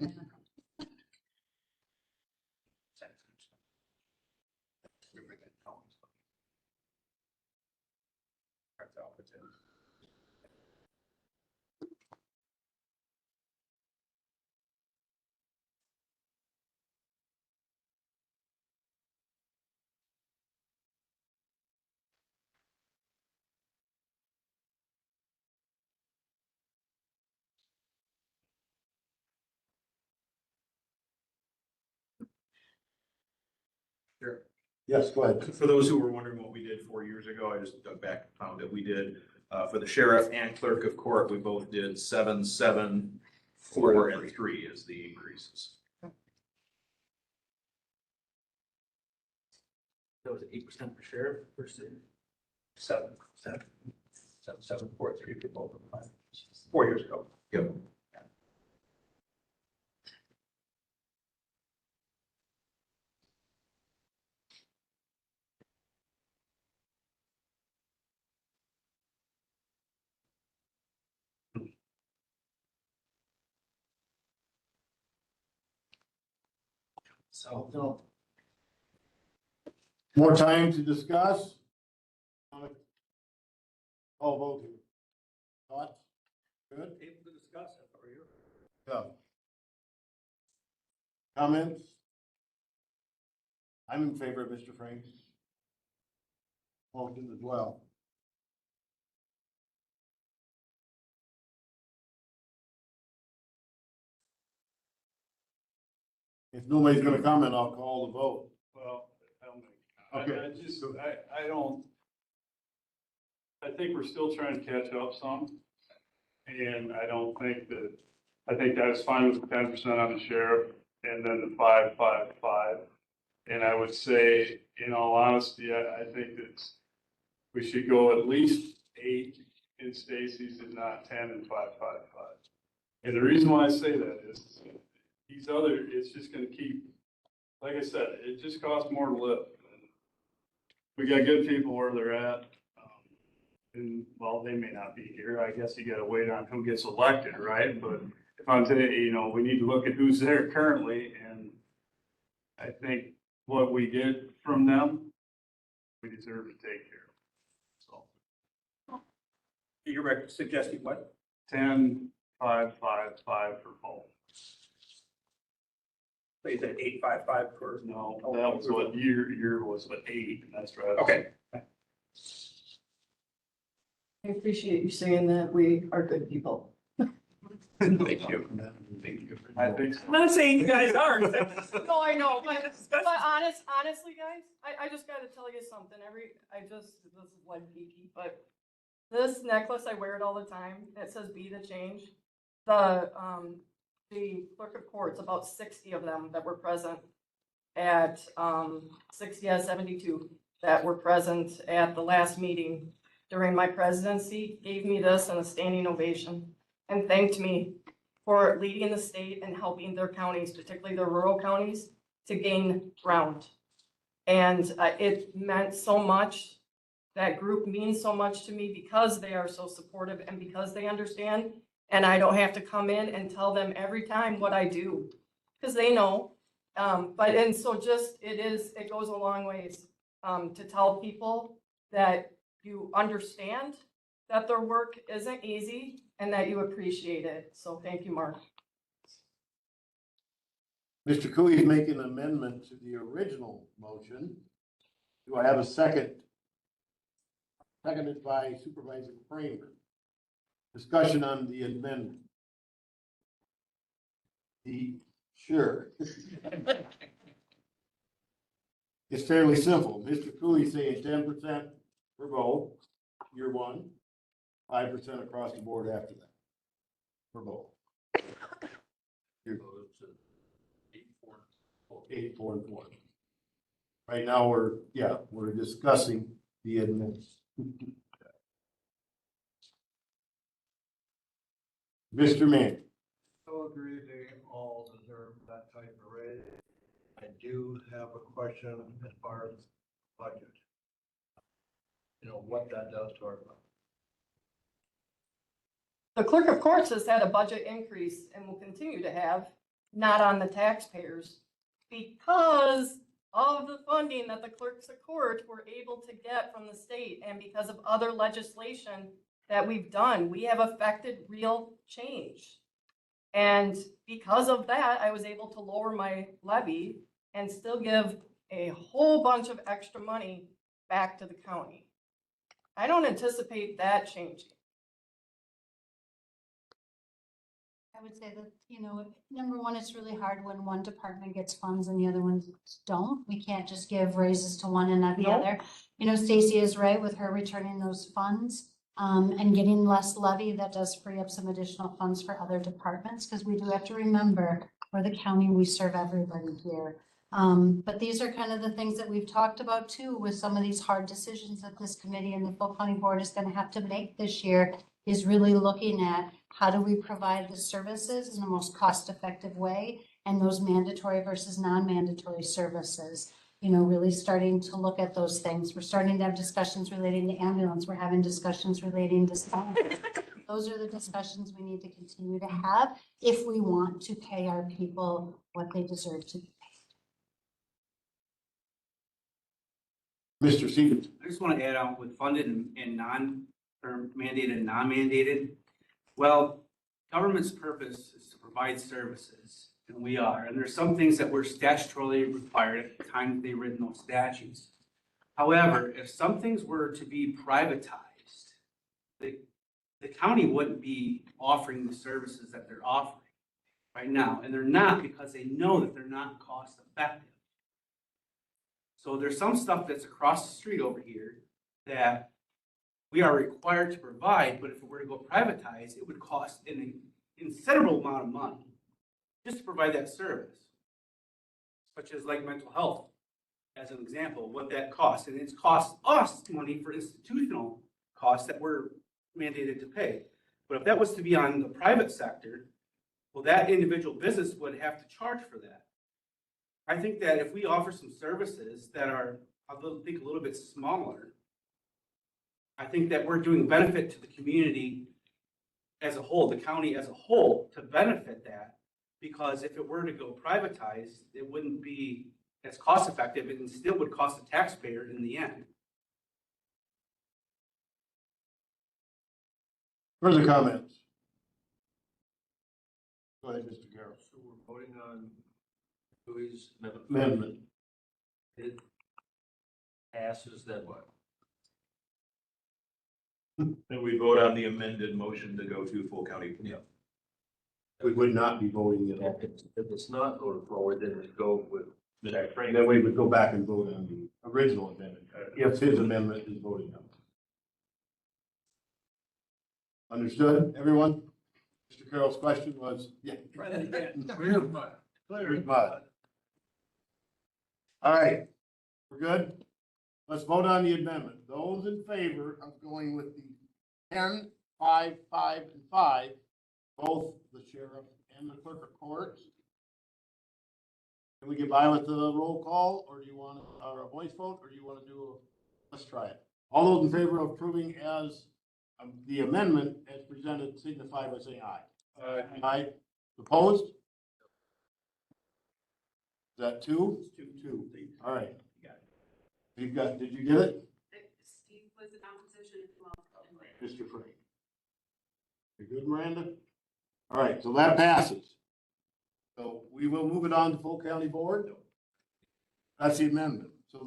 Sure. Yes, go ahead. For those who were wondering what we did 4 years ago, I just dug back and found that we did, for the sheriff and clerk of court, we both did 7, 7, 4, and 3 is the increases. That was 8% for sheriff versus 7, 7, 7, 7, 4, 3 for both of them. 4 years ago. Yep. So, no. More time to discuss? Oh, vote here. Thoughts? Good? Able to discuss it, are you? Yeah. Comments? I'm in favor of Mr. Frank's motion as well. If nobody's gonna comment, I'll call the vote. Well, I'll make. Okay. I don't, I think we're still trying to catch up some. And I don't think that I think that was fine with the 10% on the sheriff and then the 5-5-5. And I would say, in all honesty, I think that we should go at least 8 in Stacy's and not 10 and 5-5-5. And the reason why I say that is these other, it's just gonna keep, like I said, it just costs more to live. We got good people where they're at. And well, they may not be here. I guess you gotta wait on who gets elected, right? But if I'm saying, you know, we need to look at who's there currently, and I think what we get from them, we deserve to take care of. So You're suggesting what? 10, 5-5-5 for both. So you said 8-5-5 for? No, that was what your was what 8, and that's right. Okay. I appreciate you saying that we are good people. Thank you. Thank you. I think so. I'm not saying you guys are. No, I know, but honestly, guys, I just gotta tell you something. This is like geeky, but this necklace, I wear it all the time. It says "Be the Change." The clerk of courts, about 60 of them that were present at 60 out of 72 that were present at the last meeting during my presidency, gave me this and a standing ovation and thanked me for leading the state and helping their counties, particularly the rural counties, to gain ground. And it meant so much. That group means so much to me because they are so supportive and because they understand. And I don't have to come in and tell them every time what I do, because they know. It goes a long ways to tell people that you understand that their work isn't easy and that you appreciate it. So thank you, Mark. Mr. Cooley is making an amendment to the original motion. Do I have a second? Seconded by Supervisor Kramer. Discussion on the amendment. Sure. It's fairly simple. Mr. Cooley saying 10% for both, year one, 5% across the board after that, for both. Year 8, 4, and 4. Right now, we're discussing the amendment. Mr. Mann. I agree they all deserve that type of raise. I do have a question as far as budget. You know, what that does to our budget. The clerk of courts has had a budget increase and will continue to have, not on the taxpayers, because of the funding that the clerks of court were able to get from the state and because of other legislation that we've done. We have affected real change. And because of that, I was able to lower my levy and still give a whole bunch of extra money back to the county. I don't anticipate that changing. I would say that, you know, number one, it's really hard when one department gets funds and the other ones don't. We can't just give raises to one and not the other. You know, Stacy is right with her returning those funds and getting less levy. That does free up some additional funds for other departments, because we do have to remember we're the county, we serve everybody here. But these are kind of the things that we've talked about too, with some of these hard decisions that this committee and the full county board is going to have to make this year, is really looking at how do we provide the services in the most cost-effective way, and those mandatory versus non-mandatory services. You know, really starting to look at those things. We're starting to have discussions relating to ambulance. We're having discussions relating to staff. Those are the discussions we need to continue to have if we want to pay our people what they deserve to be paid. Mr. Stevens. I just want to add on with funded and or mandated and non-mandated. Well, government's purpose is to provide services, and we are. And there's some things that were statutorily required at the time that they written those statutes. However, if some things were to be privatized, the county wouldn't be offering the services that they're offering right now. And they're not, because they know that they're not cost effective. So there's some stuff that's across the street over here that we are required to provide, but if it were to go privatize, it would cost an considerable amount of money just to provide that service, such as like mental health, as an example, what that costs. And it's cost us money for institutional costs that we're mandated to pay. But if that was to be on the private sector, well, that individual business would have to charge for that. I think that if we offer some services that are, a little bit smaller, I think that we're doing benefit to the community as a whole, the county as a whole, to benefit that. Because if it were to go privatized, it wouldn't be as cost effective and still would cost the taxpayer in the end. Further comments? Go ahead, Mr. Carroll. So we're voting on Louis' Amendment. It passes, then what? Then we vote on the amended motion to go to full county. Yeah. We would not be voting at all. If it's not voted forward, then we go with Jack Frank. Then we would go back and vote on the original amendment, if his amendment is voted on. Understood, everyone? Mr. Carroll's question was, yeah. Clear as mud. Clear as mud. All right, we're good? Let's vote on the amendment. Those in favor of going with the 10, 5, 5, and 5, both the sheriff and the clerk of courts. Can we get by with the roll call, or do you want, or a voice vote, or do you want to do a, let's try it. All those in favor of approving as the amendment as presented signify by saying aye. Aye. Opposed? Is that two? Two. All right. You've got, did you get it? Steve was in opposition. Mr. Frank. You good, Miranda? All right, so that passes. So we will move it on to full county board. That's the amendment. So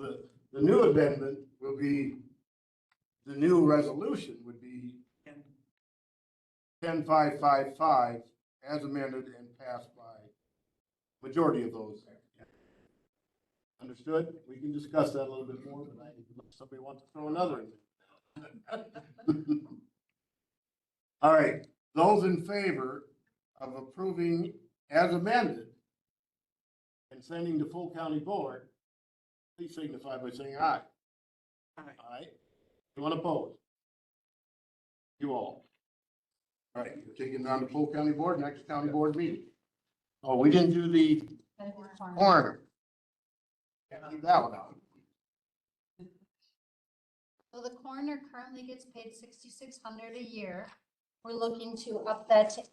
the new amendment will be, the new resolution would be 10-5-5-5 as amended and passed by majority of those. Understood? We can discuss that a little bit more, but if somebody wants to throw another in. All right, those in favor of approving as amended and sending to full county board, please signify by saying aye. Aye. Anyone opposed? You all. All right, we're taking it on to full county board, next county board meeting. Oh, we didn't do the coroner. Can't leave that one out. So the coroner currently gets paid $6,600 a year. We're looking to up that to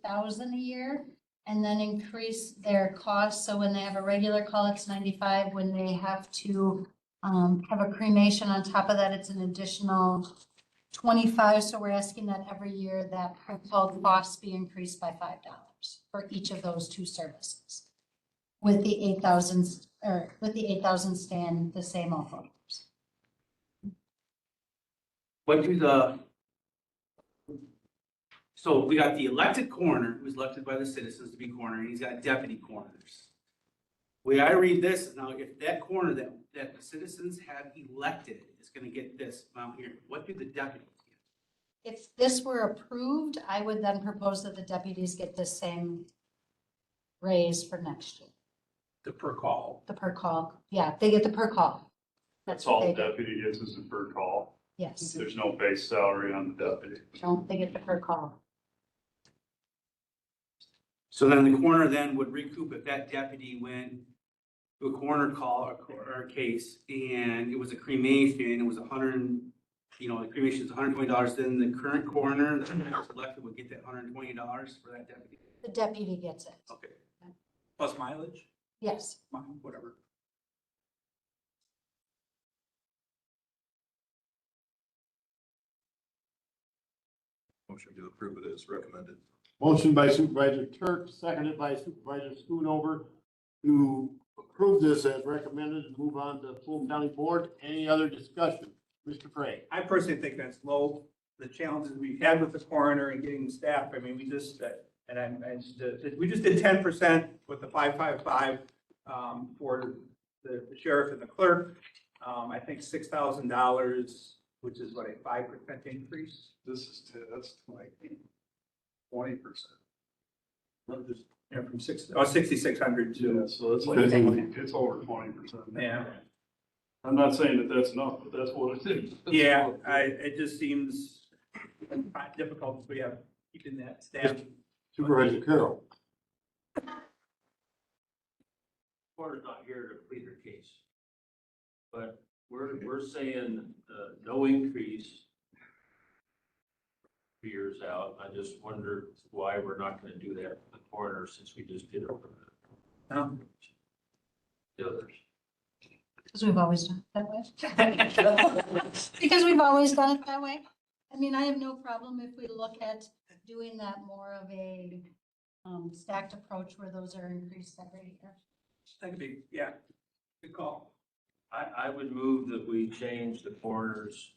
$8,000 a year and then increase their costs. So when they have a regular call, it's $95. When they have to have a cremation on top of that, it's an additional $25. So we're asking that every year that per call costs be increased by $5 for each of those two services. With the 8,000 or with the 8,000 staying the same also. What do the, so we got the elected coroner, who's elected by the citizens to be coroner, and he's got deputy coroners. The way I read this, now if that coroner that the citizens have elected is gonna get this amount here, what do the deputies get? If this were approved, I would then propose that the deputies get the same raise for next year. The per call. The per call, yeah, they get the per call. That's what all they the get. deputy gets is a per call. Yes, There's no base salary on the deputy. don't they get the per call? So then the coroner then would recoup if that deputy went to a coroner call or a case and it was a cremation, it was the cremation is $120, then the current coroner that was elected would get that $120 for that deputy. The deputy gets it, Okay. Plus mileage, yes. whatever. Motion to approve it as recommended. Motion by Supervisor Turk, seconded by Supervisor Schoonover to approve this as recommended and move on to full county board. Any other discussion? Mr. Frey. I personally think that's low. The challenges we've had with the coroner and getting the staff, I mean, we just, we just did 10% with the 555 for the sheriff and the clerk. I think $6,000, which is what, a 5% increase? That's like 20%. Yeah, from 6,600 Yeah, to, so it's like, it's over 20%. yeah. I'm not saying that that's enough, but that's what it is. Yeah, it just seems difficult if we have keeping that staff. Supervisor Carroll. Coroner's not here to plead her case. But we're saying, no increase for years out. I just wonder why we're not gonna do that for the coroner since we just did it for the others. Because we've always done it that way. Because we've always done it that way. I mean, I have no problem if we look at doing that more of a stacked approach where those are increased every year. That could be, yeah, good call. I would move that we change the coroner's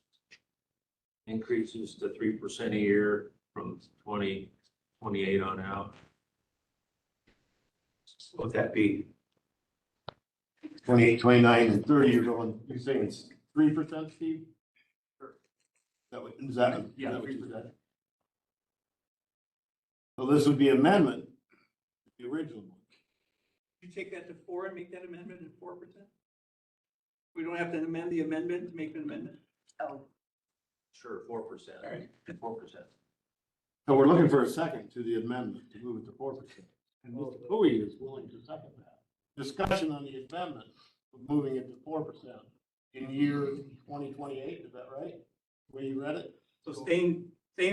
increases to 3% a year from 2028 on out. What would that be? 28, 29, and 30, you're saying it's 3%, Steve? Is that? Yeah, 3%. So this would be amendment, to the original one. You take that to 4 and make that amendment at 4%? We don't have to amend the amendment to make an amendment? Oh. Sure, 4%. All right. 4%. So we're looking for a second to the amendment to move it to 4%. And Mr. Bowie is willing to second that. Discussion on the amendment of moving it to 4% in year 2028, is that right? The way you read it? So staying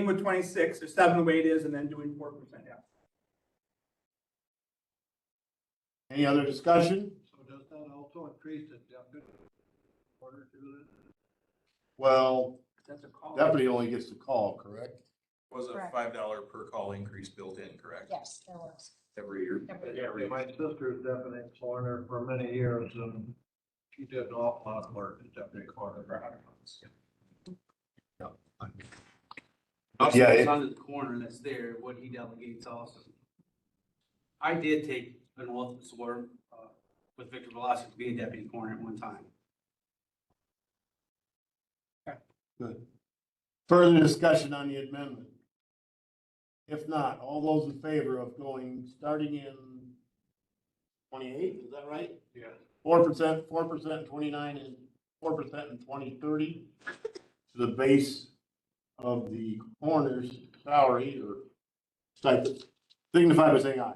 with 26 or 7 the way it is and then doing 4%, yeah. Any other discussion? So does that also increase the deputy order to this? Well, That's a call. deputy only gets the call, correct? Was a Correct. $5 per call increase built in, correct? Yes, there was. Every year. Yeah, my sister's deputy coroner for many years, and she did an awful lot of work as deputy coroner. Also, Yeah, it's it- under the corner that's there, what he delegates also. I did take an oath of sworn, with Victor Velocity to be a deputy coroner at one time. Good. Further discussion on the amendment? If not, all those in favor of going, starting in 28, is that right? Yeah. 4%, 4%, 29, and 4% in 2030 to the base of the coroner's salary or stipend, signify by saying aye.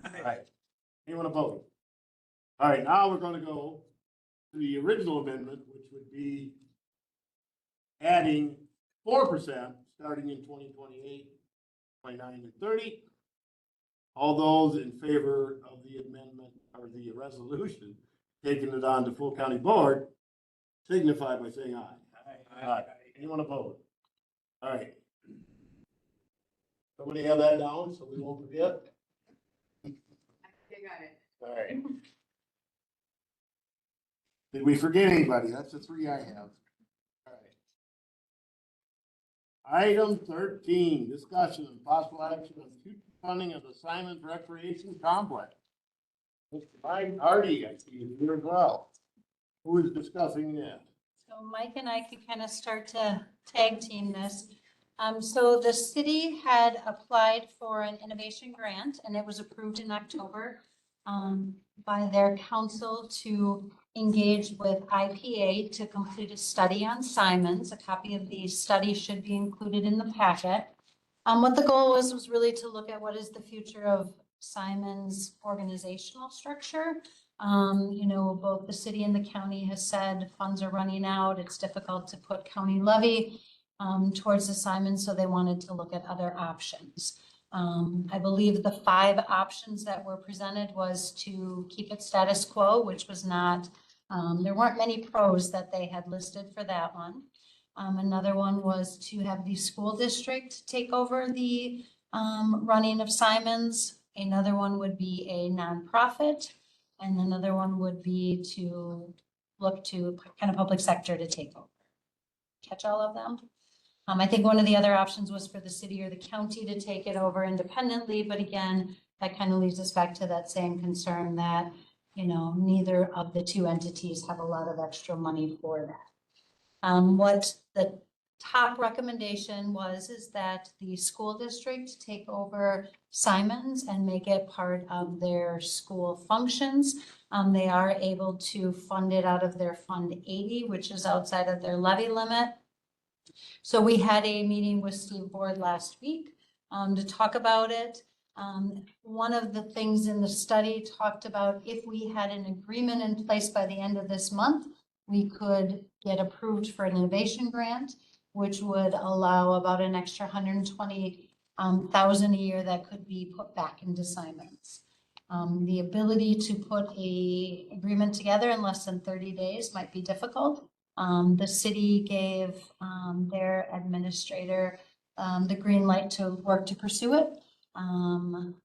Aye. Anyone opposed? All right, now we're gonna go to the original amendment, which would be adding 4% starting in 2028, 29, and 30. All those in favor of the amendment or the resolution, taking it on to full county board, signify by saying aye. Aye. Anyone opposed? All right. Somebody have that down so we won't forget? I got it. All right. Did we forget anybody? That's the 3 I have. All right. Item 13, discussion and possible action on future funding of the Simons Recreation Complex. Mr. Mike Hardy, I see you here as well. Who is discussing this? So Mike and I can kind of start to tag team this. So the city had applied for an innovation grant and it was approved in October by their council to engage with IPA to complete a study on Simons. A copy of the study should be included in the packet. What the goal was really to look at what is the future of Simons organizational structure. Both the city and the county has said funds are running out. It's difficult to put county levy towards the Simons, so they wanted to look at other options. I believe the 5 options that were presented was to keep it status quo, which was not, there weren't many pros that they had listed for that one. Another one was to have the school district take over the running of Simons. Another one would be a nonprofit. And another one would be to look to kind of public sector to take over. Catch all of them? I think one of the other options was for the city or the county to take it over independently, but again, that kind of leads us back to that same concern that, neither of the 2 entities have a lot of extra money for that. What the top recommendation is that the school district take over Simons and make it part of their school functions. They are able to fund it out of their Fund 80, which is outside of their levy limit. So we had a meeting with Steve Board last week to talk about it. One of the things in the study talked about if we had an agreement in place by the end of this month, we could get approved for an innovation grant, which would allow about an extra 120,000 a year that could be put back into Simons. The ability to put a agreement together in less than 30 days might be difficult. The city gave their administrator the green light to work to pursue it.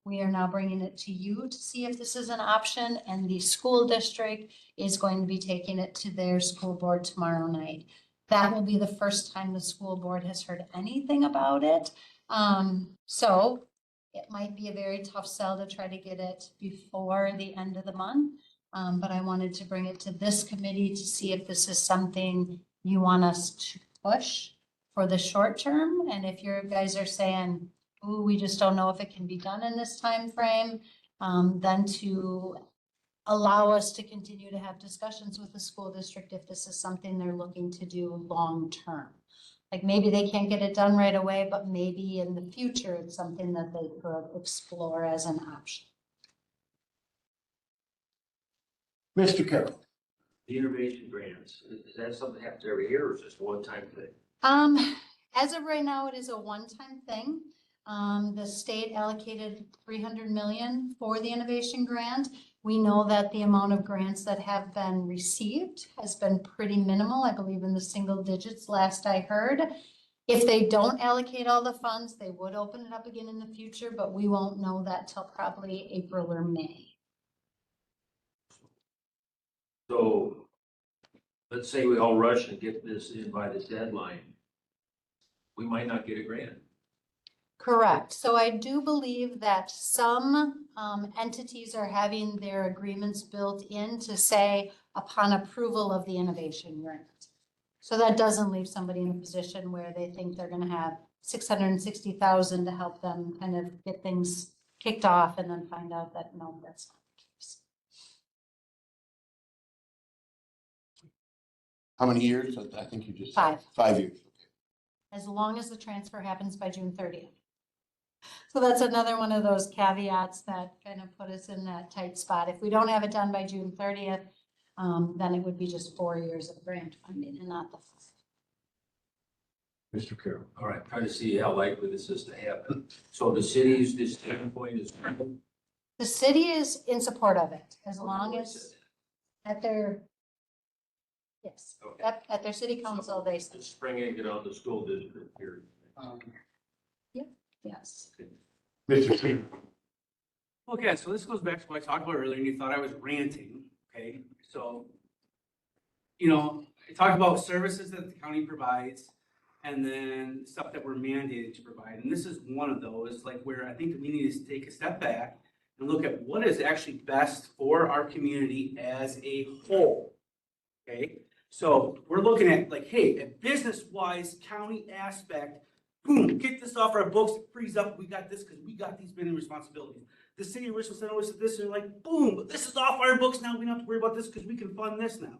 We are now bringing it to you to see if this is an option, and the school district is going to be taking it to their school board tomorrow night. That will be the first time the school board has heard anything about it. So it might be a very tough sell to try to get it before the end of the month. But I wanted to bring it to this committee to see if this is something you want us to push for the short term. And if you guys are saying, ooh, we just don't know if it can be done in this time frame, then to allow us to continue to have discussions with the school district if this is something they're looking to do long term. Like maybe they can't get it done right away, but maybe in the future it's something that they could explore as an option. Mr. Carroll. The innovation grants, is that something that happens every year or is it just a one-time thing? As of right now, it is a one-time thing. The state allocated 300 million for the innovation grant. We know that the amount of grants that have been received has been pretty minimal. I believe in the single digits last I heard. If they don't allocate all the funds, they would open it up again in the future, but we won't know that till probably April or May. So let's say we all rush and get this in by the deadline. We might not get a grant. Correct. So I do believe that some entities are having their agreements built in to say upon approval of the innovation grant. So that doesn't leave somebody in a position where they think they're going to have 660,000 to help them kind of get things kicked off and then find out that no, that's not the case. How many years? I think you just. 5. 5 years. As long as the transfer happens by June 30th. So that's another one of those caveats that kind of put us in that tight spot. If we don't have it done by June 30th, then it would be just 4 years of grant funding and not the 5. Mr. Carroll. All right, trying to see how likely this is to happen. So the city's, this standpoint is. The city is in support of it as long as at their, yes, Okay. at their city council, they, Just springing it on the school district here. yes. Mr. King. Okay, so this goes back to what I talked about earlier, and you thought I was ranting, okay? So, I talked about services that the county provides, and then stuff that we're mandated to provide. And this is one of those, like where I think we need to take a step back and look at what is actually best for our community as a whole, okay? So we're looking at like, hey, a business-wise county aspect, boom, get this off our books, freeze up, we got this because we got these many responsibilities. The city of Richland Center always said this, and they're like, boom, this is off our books now, we don't have to worry about this because we can fund this now.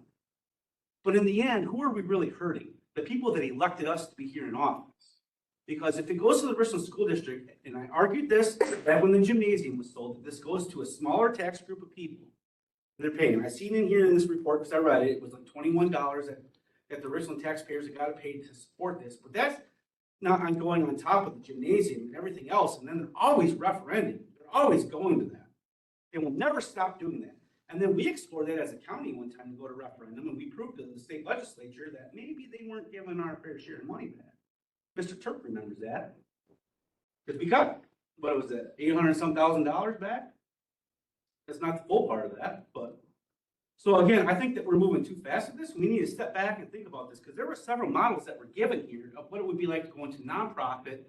But in the end, who are we really hurting? The people that elected us to be here in office. Because if it goes to the Richland School District, and I argued this back when the gymnasium was sold, that this goes to a smaller tax group of people. They're paying. I seen in here in this report, because I read it, it was like $21 that the Richland taxpayers have got to pay to support this. But that's not on going on top of the gymnasium and everything else. And then they're always referending. They're always going to that. They will never stop doing that. And then we explored that as a county one time to go to referendum, and we proved to the state legislature that maybe they weren't giving our fair share of money back. Mr. Turk remembers that. Because we got, what was that, $800-some thousand back? That's not the full part of that, but. So again, I think that we're moving too fast with this. We need to step back and think about this, because there were several models that were given here of what it would be like to go into nonprofit,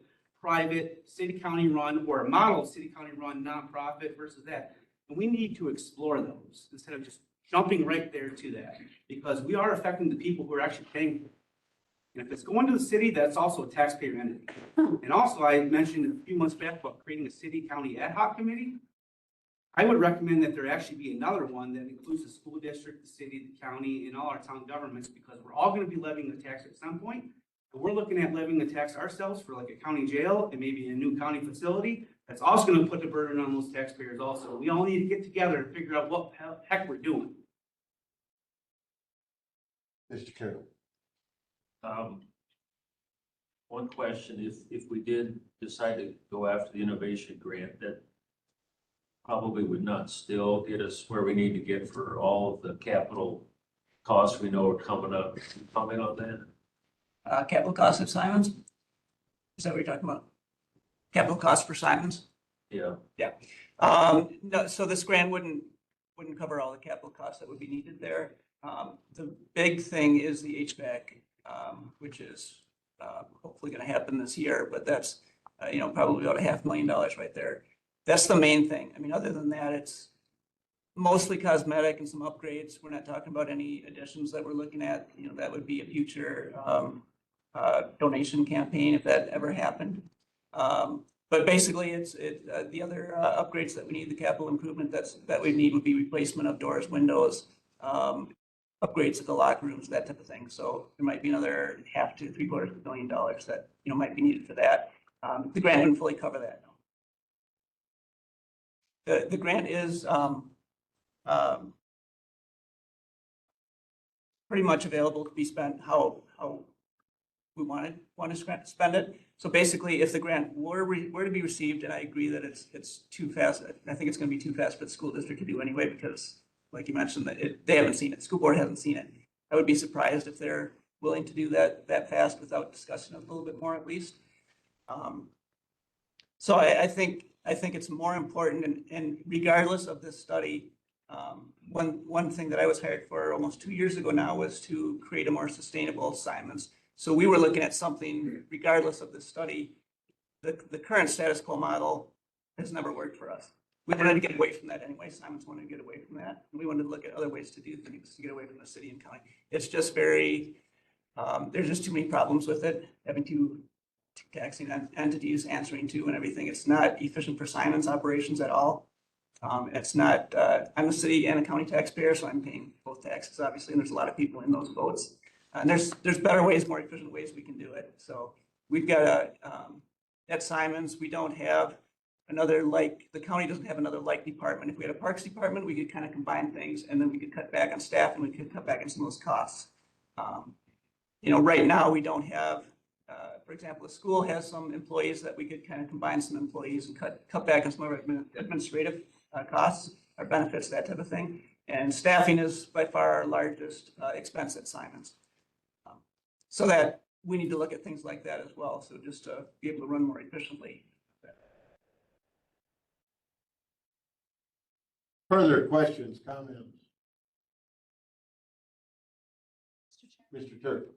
private, city county run, or a model city county run nonprofit versus that. And we need to explore those instead of just jumping right there to that, because we are affecting the people who are actually paying for it. And if it's going to the city, that's also a taxpayer entity. And also, I mentioned a few months back about creating a city-county ad hoc committee. I would recommend that there actually be another one that includes the school district, the city, the county, and all our town governments, because we're all gonna be levying the tax at some point. And we're looking at levying the tax ourselves for like a county jail and maybe a new county facility. That's also gonna put the burden on those taxpayers also. We all need to get together and figure out what the heck we're doing. Mr. Carroll. One question, if we did decide to go after the innovation grant, that probably would not still get us where we need to get for all of the capital costs we know are coming up. Comment on that? Capital costs of Simons? Is that what you're talking about? Capital costs for Simons? Yeah. Yeah. No, so this grant wouldn't cover all the capital costs that would be needed there. The big thing is the HVAC, which is hopefully going to happen this year, but that's, probably about $500,000 right there. That's the main thing. I mean, other than that, it's mostly cosmetic and some upgrades. We're not talking about any additions that we're looking at. That would be a future donation campaign if that ever happened. But basically, it's the other upgrades that we need, the capital improvement that we need would be replacement of doors, windows, upgrades of the locker rooms, that type of thing. So there might be another $500,000 to $750 million that might be needed for that. The grant wouldn't fully cover that. No. The grant is pretty much available to be spent how we want to spend it. So basically, if the grant were to be received, and I agree that it's too fast, I think it's going to be too fast for the school district to do anyway, because like you mentioned, that they haven't seen it. School board hasn't seen it. I would be surprised if they're willing to do that fast without discussing it a little bit more at least. So I think it's more important, and regardless of this study, one thing that I was hired for almost 2 years ago now was to create a more sustainable Simons. So we were looking at something regardless of this study. The current status quo model has never worked for us. We wanted to get away from that anyway. Simons wanted to get away from that. And we wanted to look at other ways to do things to get away from the city and county. It's just very, there's just too many problems with it, having two taxing entities answering to and everything. It's not efficient for Simons operations at all. It's not, I'm a city and a county taxpayer, so I'm paying both taxes, obviously, and there's a lot of people in those votes. And there's better ways, more efficient ways we can do it. So we've got at Simons, we don't have another, like, the county doesn't have another like department. If we had a parks department, we could kind of combine things, and then we could cut back on staff and we could cut back on some of those costs. Right now we don't have, for example, the school has some employees that we could kind of combine some employees and cut back on some of our administrative costs, our benefits, that type of thing. And staffing is by far our largest expense at Simons. So that we need to look at things like that as well. So just to be able to run more efficiently. Further questions, comments? Mr. Turk.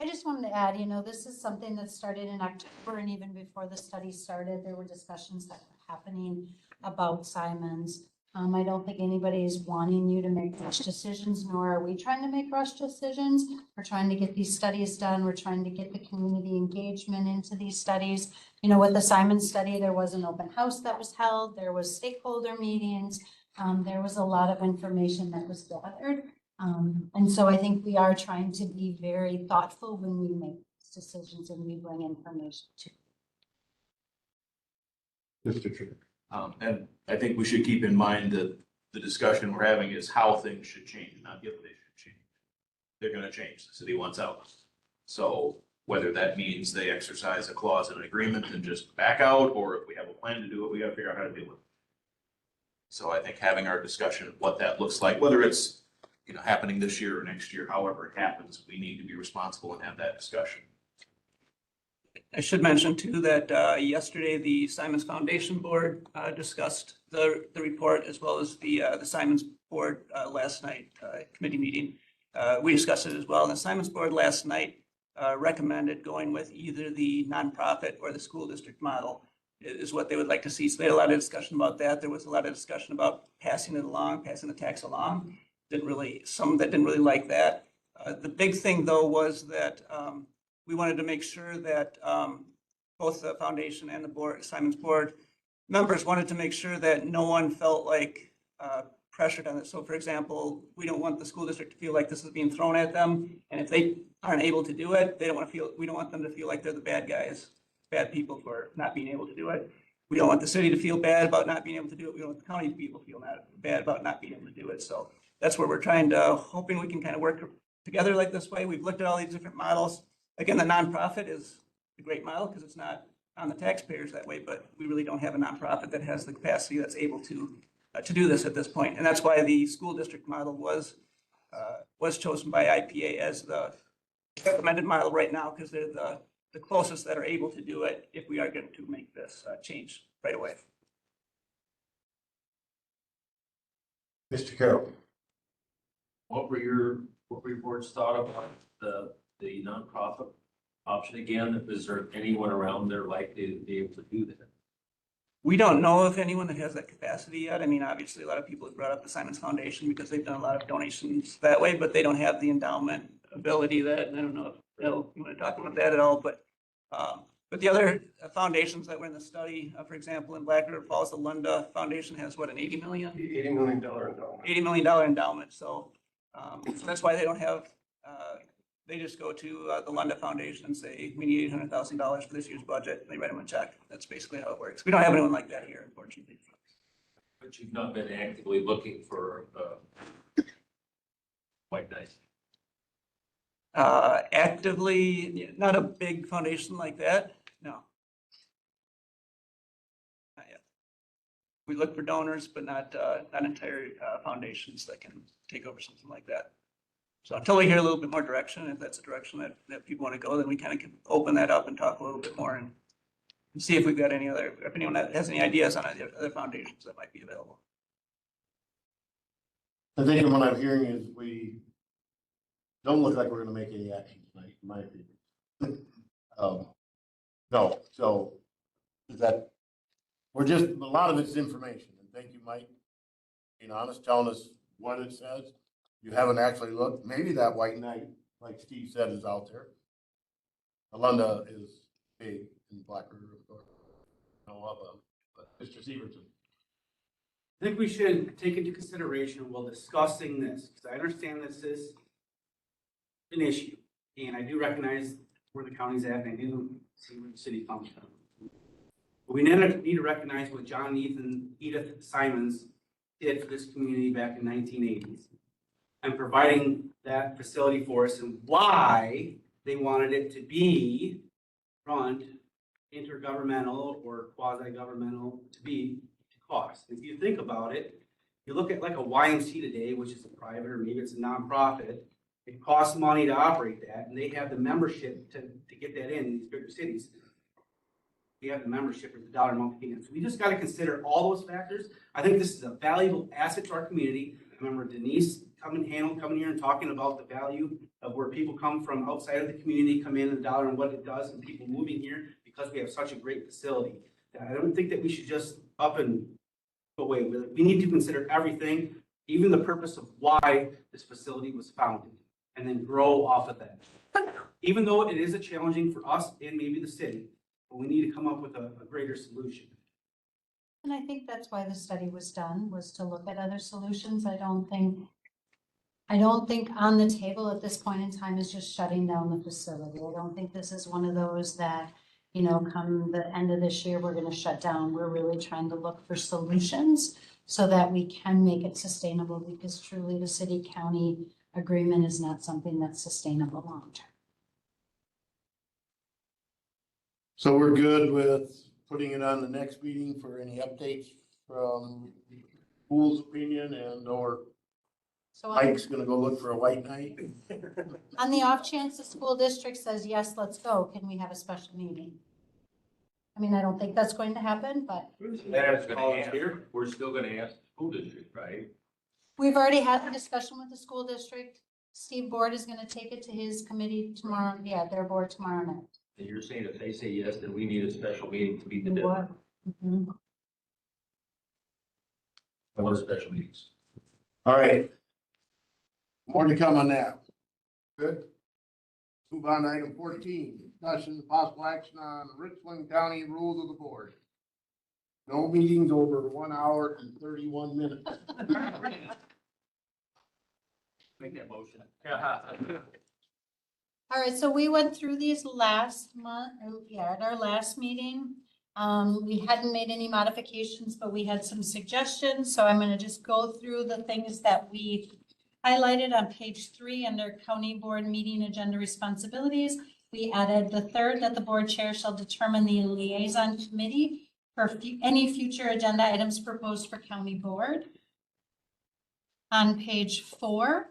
I just wanted to add, this is something that started in October, and even before the study started, there were discussions that were happening about Simons. I don't think anybody is wanting you to make rush decisions, nor are we trying to make rush decisions. We're trying to get these studies done. We're trying to get the community engagement into these studies. With the Simons study, there was an open house that was held. There was stakeholder meetings. There was a lot of information that was gathered. And so I think we are trying to be very thoughtful when we make decisions and we bring information to. Mr. Turk. And I think we should keep in mind that the discussion we're having is how things should change, not if they should change. They're gonna change. The city wants out. So whether that means they exercise a clause in an agreement and just back out, or if we have a plan to do it, we gotta figure out how to deal with it. So I think having our discussion of what that looks like, whether it's, happening this year or next year, however it happens, we need to be responsible and have that discussion. I should mention too that yesterday the Simons Foundation Board discussed the report, as well as the Simons Board last night committee meeting. We discussed it as well. And the Simons Board last night recommended going with either the nonprofit or the school district model is what they would like to see. So they had a lot of discussion about that. There was a lot of discussion about passing the tax along. Some that didn't really like that. The big thing though was that we wanted to make sure that both the foundation and the board, Simon's board members wanted to make sure that no one felt like pressured on it. So for example, we don't want the school district to feel like this is being thrown at them. And if they aren't able to do it, we don't want them to feel like they're the bad guys, bad people for not being able to do it. We don't want the city to feel bad about not being able to do it. We don't want the county people to feel bad about not being able to do it. So that's where we're trying to, hoping we can kind of work together like this way. We've looked at all these different models. Again, the nonprofit is a great model because it's not on the taxpayers that way, but we really don't have a nonprofit that has the capacity that's able to do this at this point. And that's why the school district model was chosen by IPA as the recommended model right now, because they're the closest that are able to do it if we are going to make this change right away. Mr. Carroll. What were your board's thought about the nonprofit option again? Is there anyone around there likely to be able to do that? We don't know of anyone that has that capacity yet. I mean, obviously, a lot of people have brought up the Simons Foundation because they've done a lot of donations that way, but they don't have the endowment ability that, I don't know if Bill, you want to talk about that at all, but the other foundations that were in the study, for example, in Black River Falls, the Lunda Foundation has what, an $80 million endowment. $80 million endowment. So that's why they don't have, they just go to the Lunda Foundation and say, we need $800,000 for this year's budget. And they write them a check. That's basically how it works. We don't have anyone like that here, unfortunately. But you've not been actively looking for white knight. Actively, not a big foundation like that. No. Not yet. We look for donors, but not entire foundations that can take over something like that. So until we hear a little bit more direction, if that's a direction that people want to go, then we kind of can open that up and talk a little bit more and see if we've got if anyone has any ideas on other foundations that might be available. I think what I'm hearing is we don't look like we're gonna make any action tonight, in my opinion. No, so is that, we're just, a lot of it's information, and thank you, Mike, being honest, telling us what it says. You haven't actually looked, maybe that white knight, like Steve said, is out there. Alunda is big in Black River, of course. No of them, but Mr. Severson. I think we should take into consideration while discussing this, because I understand this is an issue, and I do recognize where the county's at, and I do see where the city comes from. But we need to recognize what John and Edith Simons did for this community back in 1980s, and providing that facility for us, and why they wanted it to be run intergovernmental or quasi-governmental to be cost. If you think about it, you look at like a YMC today, which is a private or maybe it's a nonprofit. It costs money to operate that, and they have the membership to get that in these bigger cities. We have the membership or the dollar amount payment. So we just got to consider all those factors. I think this is a valuable asset to our community. I remember Denise coming here and talking about the value of where people come from outside of the community, come in, and the dollar and what it does, and people moving here because we have such a great facility. I don't think that we should just up and go away with it. We need to consider everything, even the purpose of why this facility was founded, and then grow off of that. Even though it is a challenging for us and maybe the city, but we need to come up with a greater solution. And I think that's why the study was done, was to look at other solutions. I don't think on the table at this point in time is just shutting down the facility. I don't think this is one of those that, you know, come the end of this year, we're going to shut down. We're really trying to look for solutions so that we can make it sustainable, because truly the city-county agreement is not something that's sustainable long-term. So we're good with putting it on the next meeting for any updates from Pool's opinion, and or So Mike's gonna go look for a white knight? on the off chance the school district says, yes, let's go, can we have a special meeting? I mean, I don't think that's going to happen, but We're still gonna ask the school district, right? we've already had the discussion with the school district. Steve Board is going to take it to his committee tomorrow, their board tomorrow night. And you're saying if they say yes, then we need a special meeting to meet the We deadline. would. What are special meetings? All right. More to come on that. Good. Move on to item 14, discussion and possible action on Richland County rules of the board. No meetings over 1 hour and 31 minutes. Make that motion. All right, so we went through these last month, at our last meeting. We hadn't made any modifications, but we had some suggestions, so I'm gonna just go through the things that we highlighted on page 3 under county board meeting agenda responsibilities. We added the third, that the board chair shall determine the liaison committee for any future agenda items proposed for county board. On page 4,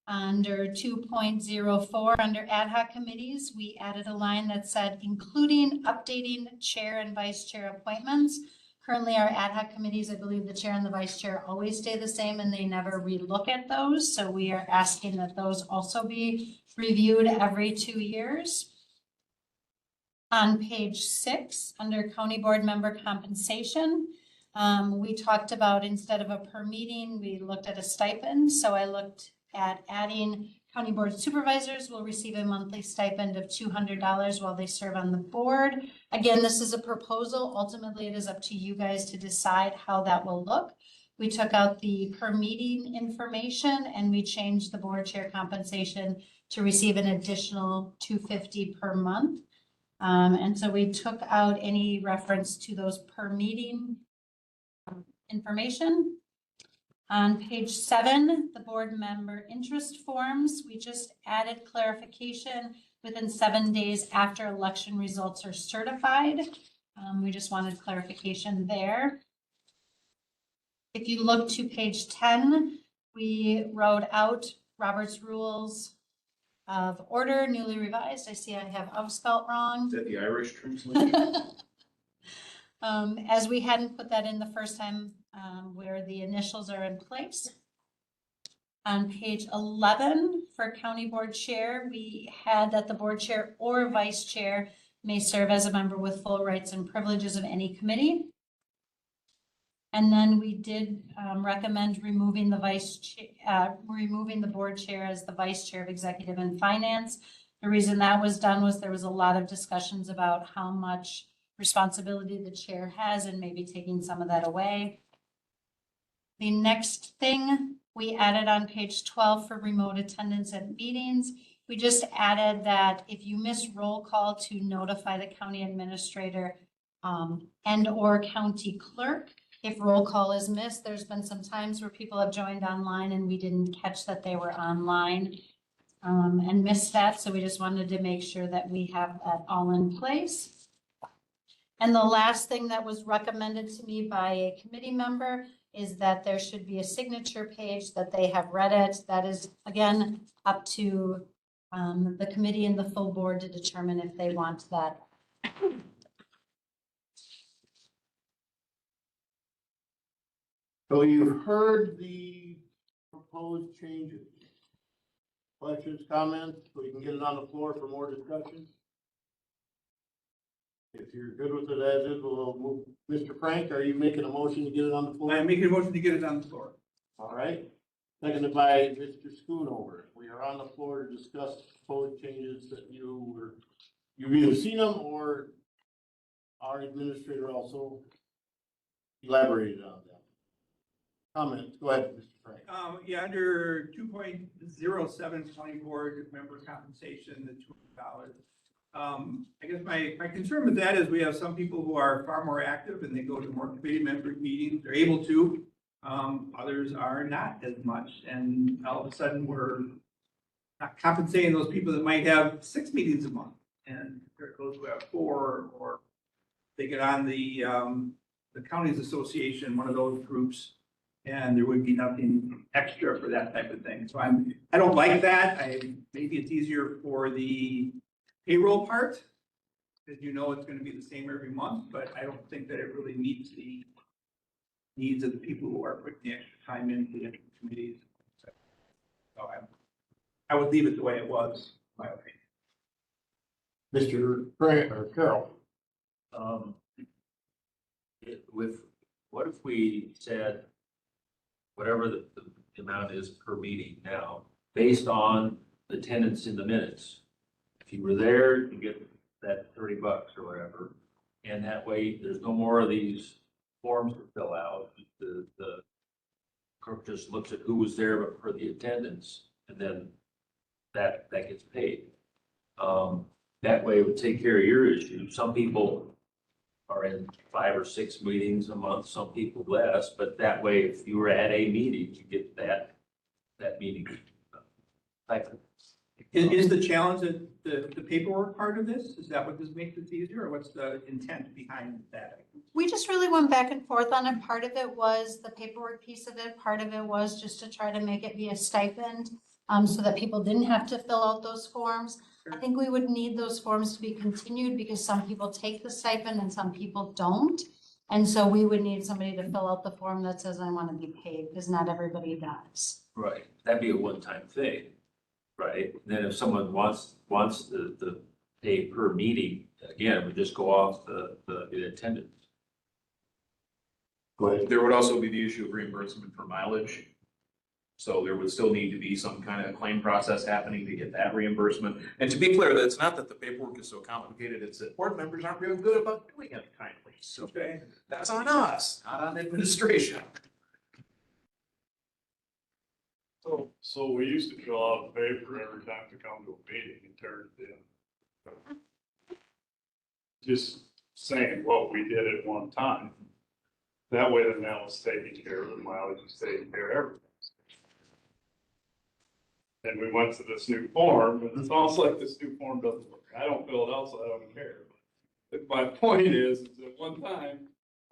under 2.04, under ad hoc committees, we added a line that said, including updating chair and vice chair appointments. Currently, our ad hoc committees, I believe the chair and the vice chair always stay the same and they never relook at those. So we are asking that those also be reviewed every 2 years. On page 6, under county board member compensation, we talked about, instead of a per meeting, we looked at a stipend. So I looked at adding county board supervisors will receive a monthly stipend of $200 while they serve on the board. Again, this is a proposal. Ultimately, it is up to you guys to decide how that will look. We took out the per meeting information and we changed the board chair compensation to receive an additional $250 per month. And so we took out any reference to those per meeting information. On page 7, the board member interest forms, we just added clarification within 7 days after election results are certified. We just wanted clarification there. If you look to page 10, we wrote out Robert's Rules of Order, newly revised. I see I have spelt wrong. Is that the Irish translation? As we hadn't put that in the first time, where the initials are in place. On page 11, for county board chair, we had that the board chair or vice chair may serve as a member with full rights and privileges of any committee. And then we did recommend removing removing the board chair as the vice chair of executive and finance. The reason that was done was there was a lot of discussions about how much responsibility the chair has and maybe taking some of that away. The next thing we added on page 12 for remote attendance at meetings, we just added that if you miss roll call, to notify the county administrator and or county clerk. If roll call is missed, there's been some times where people have joined online and we didn't catch that they were online and missed that. So we just wanted to make sure that we have that all in place. And the last thing that was recommended to me by a committee member is that there should be a signature page that they have read it. That is, again, up to the committee and the full board to determine if they want that. So you've heard the proposed changes. Questions, comments, so we can get it on the floor for more discussion? If you're good with it as is, we'll move. Mr. Frank, are you making a motion to get it on the floor? I'm making a motion to get it on the floor. All right. Seconded by Mr. Schoonover. We are on the floor to discuss proposed changes that you've either seen them or our administrator also elaborated on them. Comments? Go ahead, Mr. Frank. Yeah, under 2.07 county board member compensation, the $200. I guess my concern with that is we have some people who are far more active and they go to more committee member meetings, they're able to. Others are not as much, and all of a sudden we're not compensating those people that might have 6 meetings a month. And there are those who have 4, or they get on the counties association, one of those groups, and there would be nothing extra for that type of thing. So I don't like that. Maybe it's easier for the payroll part, because you know it's going to be the same every month, but I don't think that it really meets the needs of the people who are putting the extra time into the different committees. So I would leave it the way it was, in my opinion. Mr. Frank or Carol? What if we said whatever the amount is per meeting now, based on attendance in the minutes. If you were there, you get that $30 or whatever. And that way, there's no more of these forms to fill out. The clerk just looks at who was there for the attendance, and then that gets paid. That way it would take care of your issue. Some people are in 5 or 6 meetings a month, some people less, but that way, if you were at a meeting, you get that meeting. Is the challenge that the paperwork part of this? Is that what this makes it easier, or what's the intent behind that? We just really went back and forth on it. Part of it was the paperwork piece of it. Part of it was just to try to make it be a stipend, so that people didn't have to fill out those forms. I think we would need those forms to be continued because some people take the stipend and some people don't. And so we would need somebody to fill out the form that says, I want to be paid, because not everybody does. Right, that'd be a one-time thing, right? And then if someone wants the pay per meeting, again, we just go off the attendance. Go ahead. There would also be the issue of reimbursement for mileage. So there would still need to be some kind of claim process happening to get that reimbursement. And to be clear, that's not that the paperwork is so complicated, it's that board members aren't real good about doing it kindly. So that's on us, not on administration. So we used to fill out a paper every time to come to a meeting and turn it in. Just saying what we did at one time. That way then that was taken care of, the mileage was taken care of, everything. And we went to this new form, and it's almost like this new form doesn't work. I don't fill it out, so I don't care. But my point is at one time,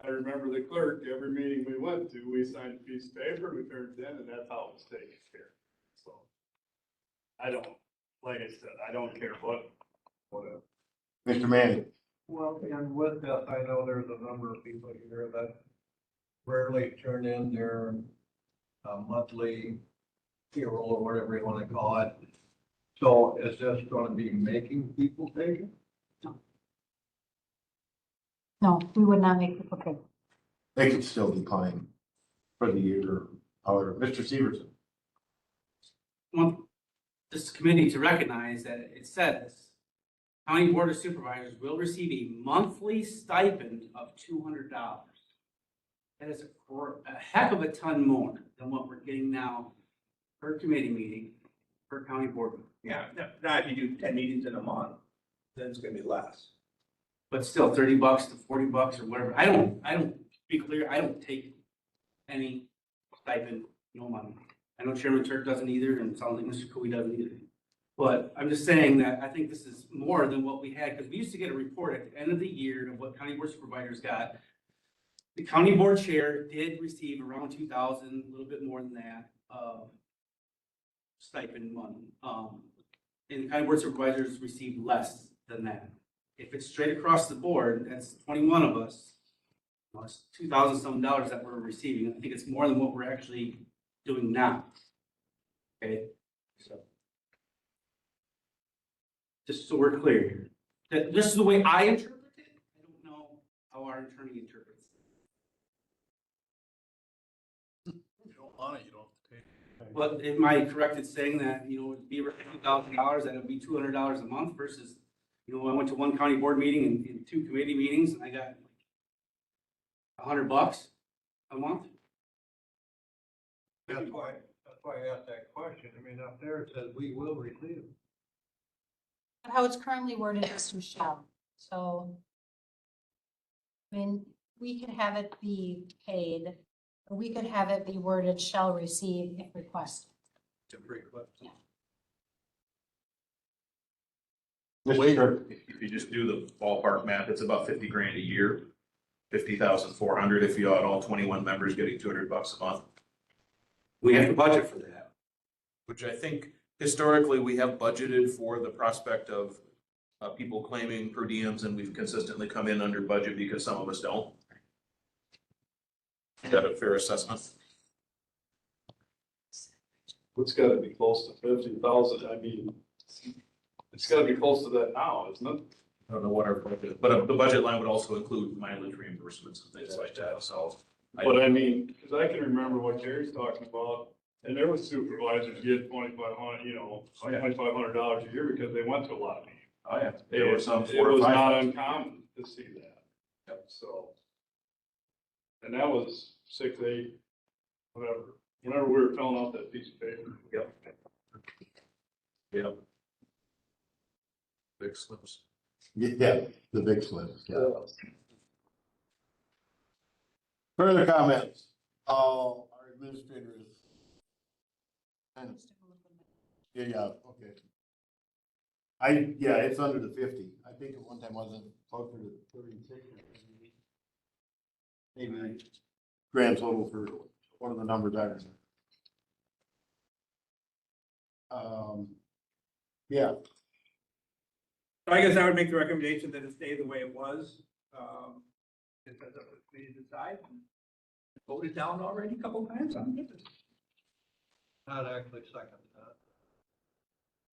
I remember the clerk, every meeting we went to, we signed a piece of paper, we turned it in, and that's how it was taken care of. So I don't, like I said, I don't care whatever. Mr. Manning. Well, and with that, I know there's a number of people here that rarely turn in their monthly payroll or whatever you want to call it. So is this going to be making people take it? No, we would not make people pay. They could still decline for the year, however. Mr. Severson. Want this committee to recognize that it says County Board of Supervisors will receive a monthly stipend of $200. That is a heck of a ton more than what we're getting now per committee meeting, per county board meeting. Yeah, now if you do 10 meetings in a month, then it's gonna be less. But still $30 to $40 or whatever. I don't, to be clear, I don't take any stipend, no money. I know Chairman Turk doesn't either, and it sounds like Mr. Cooley doesn't either. But I'm just saying that I think this is more than what we had, because we used to get a report at the end of the year of what county board supervisors got. The county board chair did receive around 2,000, a little bit more than that, stipend money. And the county board supervisors received less than that. If it's straight across the board, that's 21 of us. It's $2,000 some dollars that we're receiving. I think it's more than what we're actually doing now. Okay, so just so we're clear here, that this is the way I interpret it. I don't know how our attorney interprets it. You don't want it, you don't have to take it. But am I correct in saying that, it'd be $2,000, that would be $200 a month versus, I went to one county board meeting and 2 committee meetings and I got $100 a month? That's why I asked that question. I mean, up there it says we will receive. But how it's currently worded is to shall. So, I mean, we could have it be paid, or we could have it be worded shall receive if requested. If you just do the ballpark math, it's about 50 grand a year, 50,400 if you had all 21 members getting $200 a month. We have to budget for that. Which I think historically we have budgeted for the prospect of people claiming per diems, and we've consistently come in under budget because some of us don't. Is that a fair assessment? It's gotta be close to 50,000. I mean, it's gotta be close to that now, isn't it? I don't know what our budget, but the budget line would also include mileage reimbursements and things like that, so. But I mean, because I can remember what Jerry's talking about, And there was supervisors get $2,500, $2,500 a year because they went to a lot of meetings. Oh, yeah. There were some It 4 or was 5. not uncommon to see that. Yep. So. And that was 6, 8, whatever, whenever we were filling out that piece of paper. Yep. Yep. Big slips. Yeah, the big slips, yeah. Further comments? Our administrator is. Yeah, okay. It's under the 50. I think at one time wasn't closer to 36 or maybe grand total for one of the numbers I remember. Yeah, So I guess I would make the recommendation that it stay the way it was. It's up to the committee to decide. Voted down already a couple times. I'm good. Not actually second that.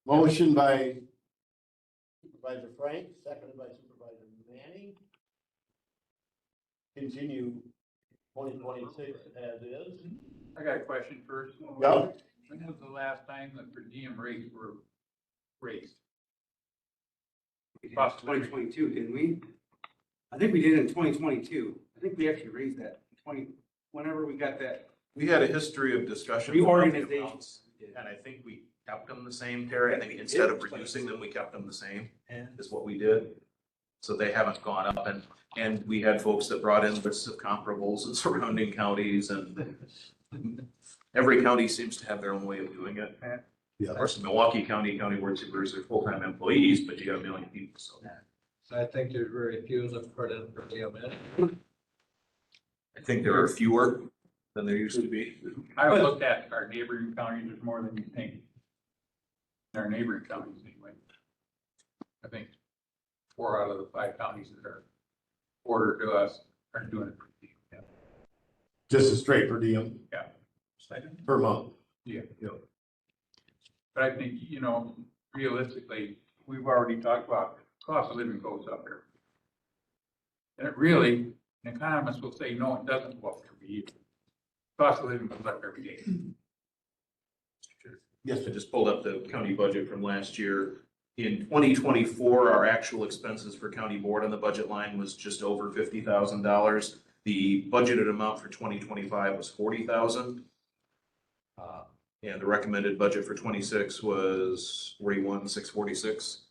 motion by Supervisor Frank, seconded by Supervisor Manning. Continue 2026 as is. I got a question first. Yeah. When was the last time the per diem rates were raised? Across 2022, didn't we? I think we did in 2022. I think we actually raised that whenever we got that. We had a history of discussion. Reorganization. And I think we kept them the same, Terry. I think instead of reducing them, we kept them the same, is what we did. So they haven't gone up, and we had folks that brought in lists of comparables in surrounding counties, and every county seems to have their own way of doing it. Yeah. Of course, Milwaukee County board supervisors are full-time employees, but you got 1 million people, so. I think there's very few that put in per diem in. I think there are fewer than there used to be. I looked at our neighboring counties, there's more than you think. In our neighboring counties anyway. I think 4 out of the 5 counties that are border to us are doing it pretty deep. Yeah. Just a straight per diem Yeah. Second? per month. Yeah. But I think, realistically, we've already talked about cost of living goes up here. And it really, an economist will say, no, it doesn't go up every year. Cost of living goes up every day. Yes, I just pulled up the county budget from last year. In 2024, our actual expenses for county board on the budget line was just over $50,000. The budgeted amount for 2025 was $40,000. And the recommended budget for 26 was 41,646.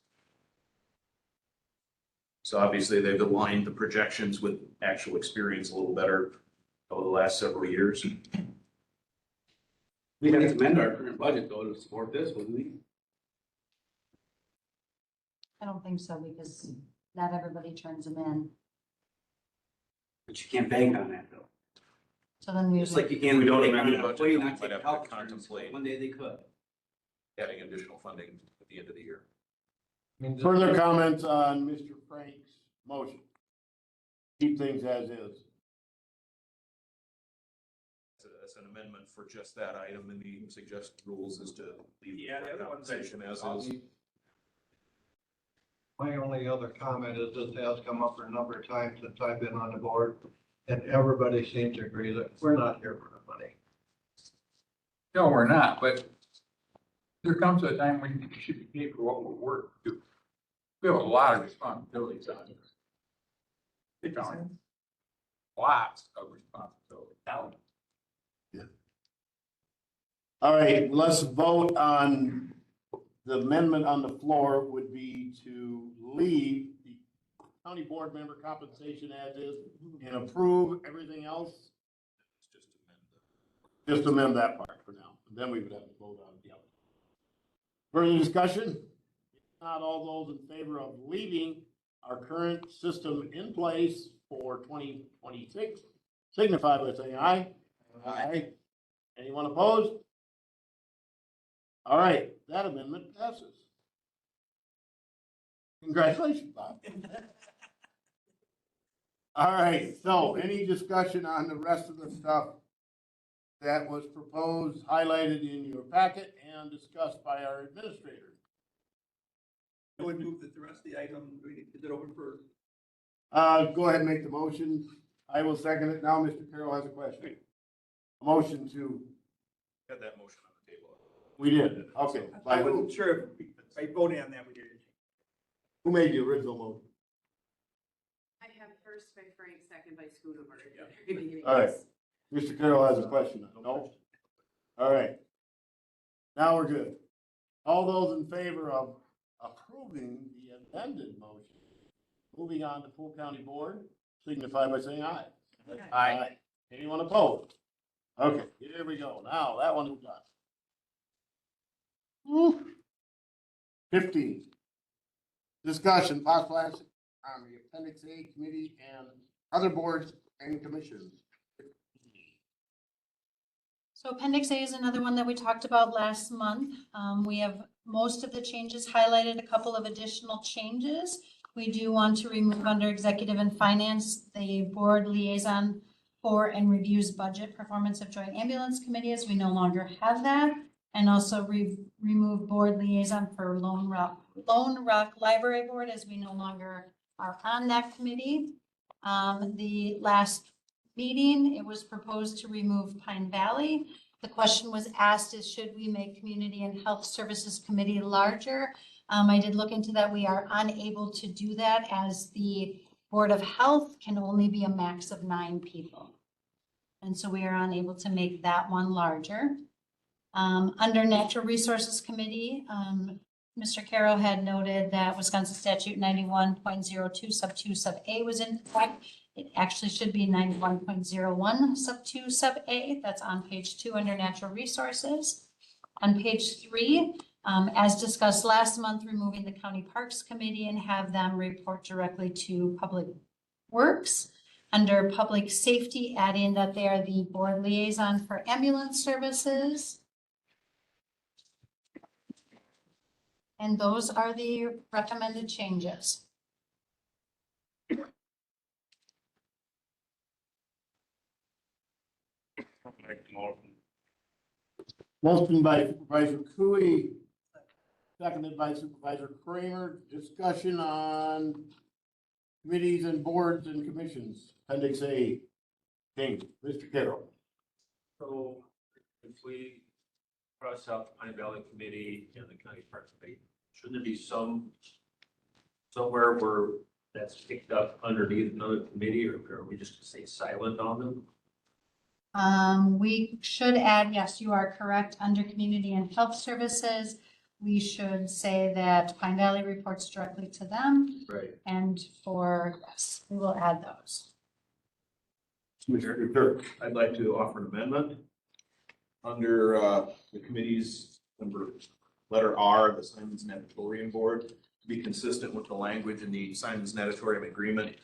So obviously they've aligned the projections with actual experience a little better over the last several years. We had to amend our current budget though to support this, wouldn't we? I don't think so, because not everybody turns them in. But you can't bank on that though. So then we. Just like you can't. We don't bank amend on the an budget, employee we not might taking have to health insurance, contemplate. One day they could. Adding additional funding at the end of the year. Further comments on Mr. Frank's motion? Keep things as is. That's an amendment for just that item, and the suggested rules is to leave Yeah, the other one's- compensation as is. My only other comment is this has come up for a number of times since I've been on the board, and everybody seems to agree that we're not here for the money. No, we're not, but there comes a time when you should be paid for what we're worth. We have a lot of responsibilities on this. Big time. Lots of responsibility. All right, let's vote on the amendment on the floor would be to leave the county board member compensation as is and approve everything else. Just amend that part for now. Then we would have to vote on the other. Further discussion? If not, all those in favor of leaving our current system in place for 2026, signify by saying aye. Aye. Anyone opposed? All right, that amendment passes. Congratulations, Bob. All right, so any discussion on the rest of the stuff that was proposed, highlighted in your packet and discussed by our administrator? I would move that the rest of the item, is it open for? Go ahead and make the motion. I will second it. Now, Mr. Carroll has a question. A motion to Had that motion on the table. We did, okay. I By who? wasn't sure if by voting on that, we did. Who made the original motion? I have first by Frank, second by Scooter. All right. Mr. Carroll has a question. No? All right. Now we're good. All those in favor of approving the amended motion, moving on to full county board, signify by saying aye. Aye. Anyone opposed? Okay, here we go. Now, that one is done. Woo. 15. Discussion, possible action on the appendix A committee and other boards and commissions. So Appendix A is another one that we talked about last month. We have most of the changes highlighted, a couple of additional changes. We do want to remove under Executive and Finance, the board liaison for and reviews budget performance of Joint Ambulance Committee, as we no longer have that. And also remove board liaison for Lone Rock Library Board, as we no longer are on that committee. The last meeting, it was proposed to remove Pine Valley. The question was asked is, should we make Community and Health Services Committee larger? I did look into that. We are unable to do that, as the Board of Health can only be a max of 9 people. And so we are unable to make that one larger. Under Natural Resources Committee, Mr. Carroll had noted that Wisconsin Statute 91.02 sub 2 sub A was incorrect. It actually should be 91.01 sub 2 sub A. That's on page 2 under Natural Resources. On page 3, as discussed last month, removing the County Parks Committee and have them report directly to Public Works. Under Public Safety, adding that they are the board liaison for ambulance services. And those are the recommended changes. Motion by Supervisor Cooey, seconded by Supervisor Kramer. Discussion on committees and boards and commissions. Appendix A. Change. Mr. Carroll. So if we cross out the Pine Valley Committee and the County Park Committee, shouldn't there be somewhere where that's picked up underneath another committee, or are we just gonna say silent on them? We should add, yes, you are correct, under Community and Health Services, we should say that Pine Valley reports directly to them. Right. And yes, we will add those. Mr. Clerk, I'd like to offer an amendment under the committee's letter R, the Simons Natatorium Board, to be consistent with the language in the Simons Natatorium Agreement.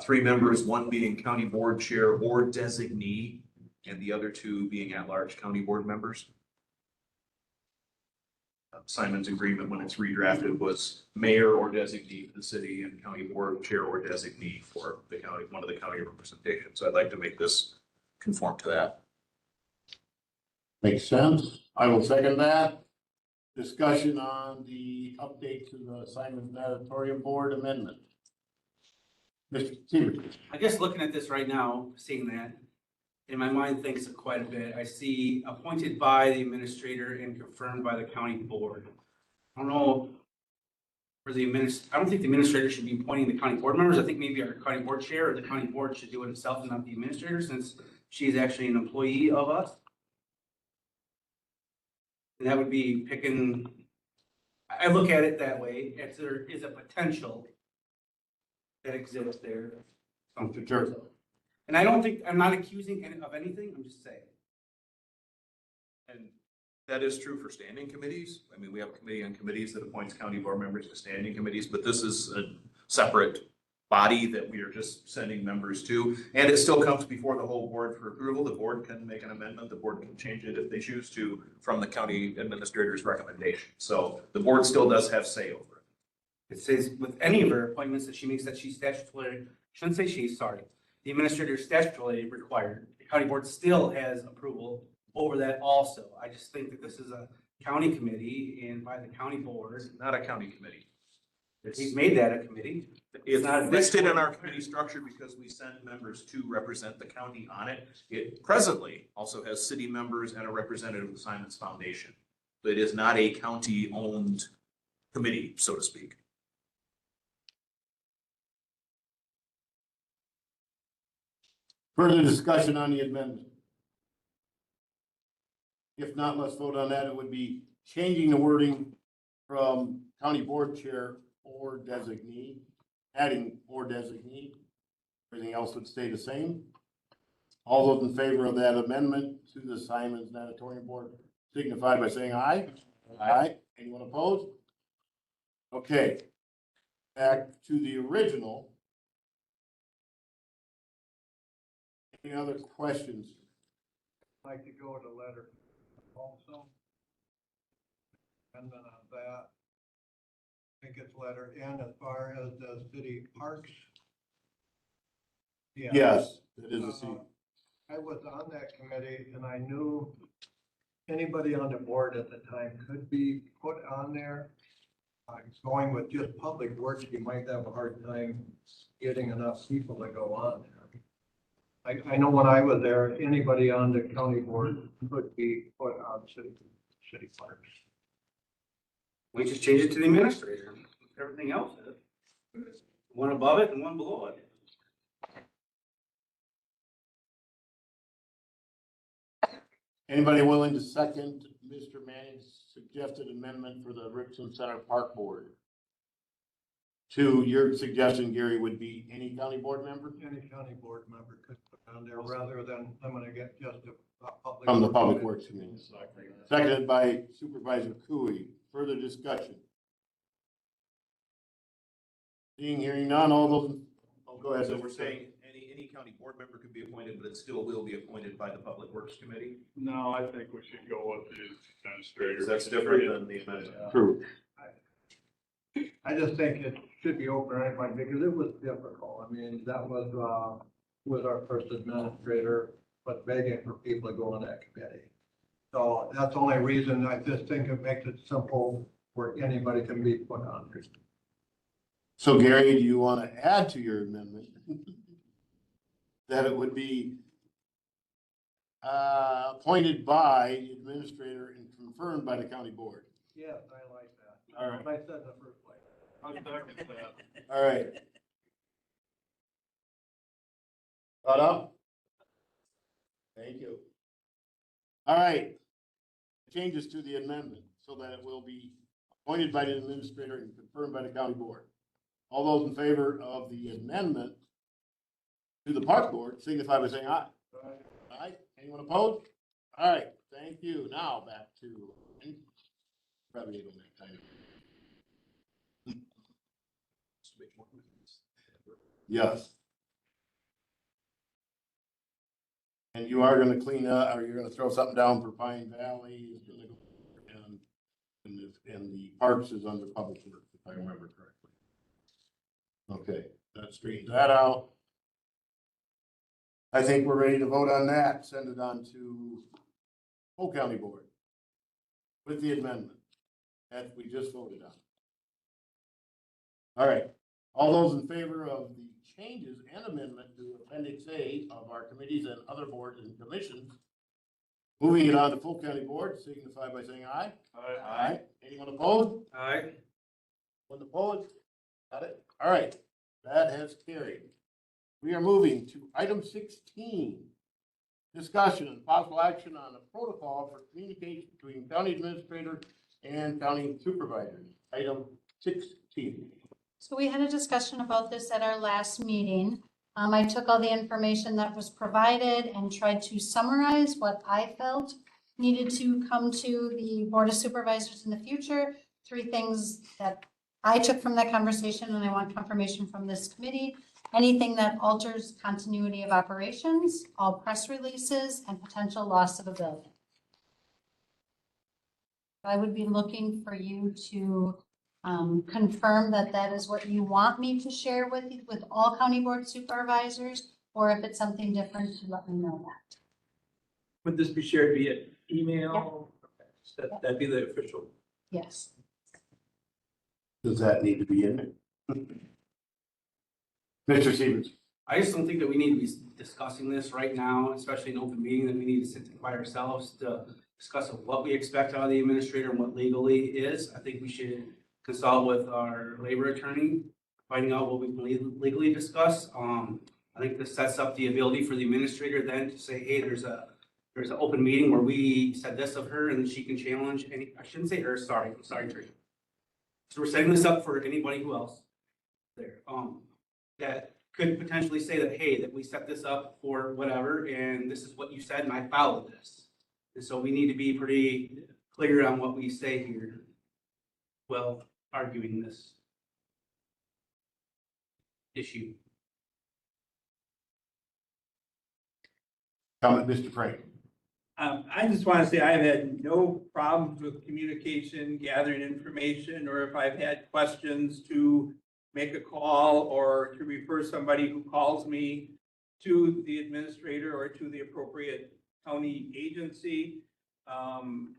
3 members, 1 being county board chair or designee, and the other 2 being at-large county board members. Simon's agreement, when it's redrafted, was mayor or designee for the city and county board chair or designee for the county, one of the county representations. So I'd like to make this conform to that. Makes sense. I will second that. Discussion on the update to the Simons Natatorium Board amendment. Mr. Seaver. I guess looking at this right now, seeing that, in my mind thinks of quite a bit. I see appointed by the administrator and confirmed by the county board. I don't know for the I don't think the administrator should be appointing the county board members. I think maybe our county board chair or the county board should do it himself and not the administrator, since she's actually an employee of us. And that would be picking, I look at it that way, if there is a potential that exists there. Mr. Turco. And I don't think, I'm not accusing of anything, I'm just saying. And that is true for standing committees. I mean, we have a committee on committees that appoints county board members to standing committees, but this is a separate body that we are just sending members to. And it still comes before the whole board for approval. The board can make an amendment. The board can change it if they choose to from the county administrator's recommendation. So the board still does have say over it. It says with any of her appointments that she makes that she's statutorily, shouldn't say she's, sorry. The administrator is statutorily required. The county board still has approval over that also. I just think that this is a county committee and by the county board. It's not a county committee. He's made that a committee. It's not listed in our committee structure because we send members to represent the county on it. It presently also has city members and a representative of the Simons Foundation. But it is not a county-owned committee, so to speak. Further discussion on the amendment? If not, let's vote on that. It would be changing the wording from county board chair or designee, adding or designee. Everything else would stay the same. All those in favor of that amendment to the Simons Natatorium Board signify by saying aye. Aye. Anyone opposed? Okay. Back to the original. Any other questions? Like to go to letter also. And then on that, I think it's letter N as far as the city parks. Yeah. Yes, it is a C. I was on that committee and I knew anybody on the board at the time could be put on there. Going with just public works, you might have a hard time getting enough people to go on there. I know when I was there, anybody on the county board could be put on city parks. We just change it to the administrator. Everything else is. One above it and one below it. Anybody willing to second Mr. Manning's suggested amendment for the Richland Center Park Board? To your suggestion, Gary, would be any county board member? Any county board member could put on there rather than limiting it just to public. From the Public Works Committee. Seconded by Supervisor Cooey. Further discussion? Seeing, hearing none, all those, go ahead. So we're saying any county board member could be appointed, but it still will be appointed by the Public Works Committee? No, I think we should go with the administrator. That's different than the amendment. True. I just think it should be open to anybody because it was difficult. I mean, that was our first administrator, but begging for people to go on that committee. So that's the only reason. I just think it makes it simple where anybody can be put on. So Gary, do you want to add to your amendment that it would be appointed by the administrator and confirmed by the county board? Yes, I like that. All right. I said in the first place. I'm second that. All right. Caught up? Thank you. All right. Changes to the amendment so that it will be appointed by the administrator and confirmed by the county board. All those in favor of the amendment to the park board signify by saying aye. Aye. Anyone opposed? All right. Thank you. Now back to probably able to make time. Yes. And you are gonna clean up, or you're gonna throw something down for Pine Valley, is gonna go, and the parks is under public works, if I remember correctly. Okay, that straightens that out. I think we're ready to vote on that, send it on to Polk County Board with the amendment that we just voted on. All right, all those in favor of the changes and amendment to Appendix A of our committees and other boards and commissions, moving it on to Polk County Board, signify by saying aye. Aye. Aye. Anyone opposed? Aye. One opposed? Got it? All right, that has carried. We are moving to item 16. Discussion and possible action on a protocol for communication between county administrator and county supervisors. Item 16. So we had a discussion about this at our last meeting. I took all the information that was provided and tried to summarize what I felt needed to come to the Board of Supervisors in the future. 3 things that I took from that conversation, and I want confirmation from this committee. Anything that alters continuity of operations, all press releases, and potential loss of a building. I would be looking for you to confirm that that is what you want me to share with all county board supervisors, or if it's something different, to let me know that. Would this be shared via email? That'd be the official. Yes. Does that need to be in there? Mr. Stevens. I just don't think that we need to be discussing this right now, especially in open meeting, that we need to sit by ourselves to discuss what we expect out of the administrator and what legally is. I think we should consult with our labor attorney, finding out what we can legally discuss. I think this sets up the ability for the administrator then to say, hey, there's an open meeting where we said this of her and she can challenge any, I shouldn't say her, sorry, Terry. So we're setting this up for anybody who else there, that could potentially say that, hey, that we set this up for whatever, and this is what you said, and I followed this. And so we need to be pretty clear on what we say here while arguing this issue. Comment, Mr. Frank. I just want to say I've had no problems with communication, gathering information, or if I've had questions to make a call or to refer somebody who calls me to the administrator or to the appropriate county agency. I'm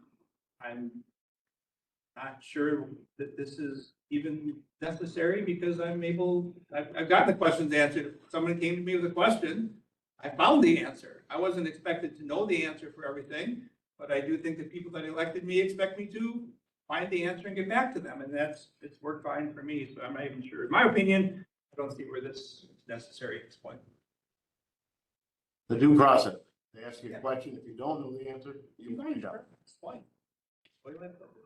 not sure that this is even necessary because I've gotten the questions answered. If somebody came to me with a question, I found the answer. I wasn't expected to know the answer for everything, but I do think that people that elected me expect me to find the answer and get back to them, and it's worked fine for me, so I'm not even sure. In my opinion, I don't see where this is necessary at this point. The due process. They ask you a question. If you don't know the answer, you find out. Explain. We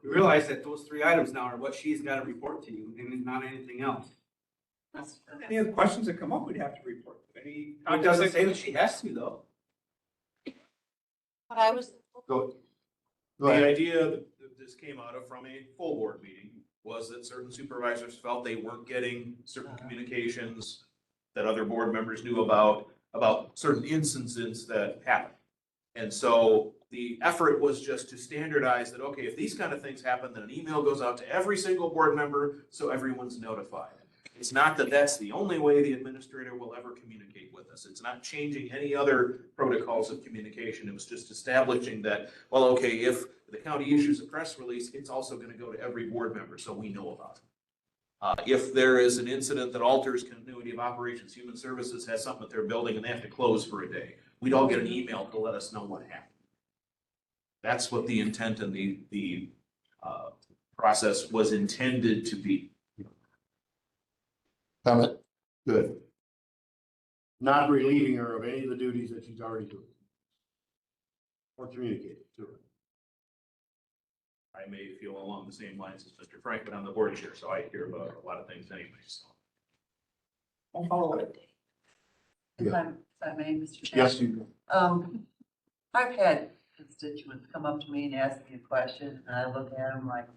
realize that those 3 items now are what she's got to report to you and not anything else. Any of the questions that come up, we'd have to report. It doesn't say that she has to though. But I was, Go The ahead. idea that this came out of from a full board meeting was that certain supervisors felt they weren't getting certain communications that other board members knew about certain instances that happened. And so the effort was just to standardize that, okay, if these kind of things happen, then an email goes out to every single board member so everyone's notified. It's not that that's the only way the administrator will ever communicate with us. It's not changing any other protocols of communication. It was just establishing that, well, okay, if the county issues a press release, it's also going to go to every board member so we know about it. If there is an incident that alters continuity of operations, Human Services has something at their building and they have to close for a day, we'd all get an email to let us know what happened. That's what the intent and the process was intended to be. Comment. Good. Not relieving her of any of the duties that she's already doing. Or communicating to her. I may feel along the same lines as Mr. Frank, but I'm the board chair, so I hear about a lot of things anyway, so. I'll follow it. Yeah. If I may, Mr. Chair. Yes, you. I've had constituents come up to me and ask me a question, and I look at them like,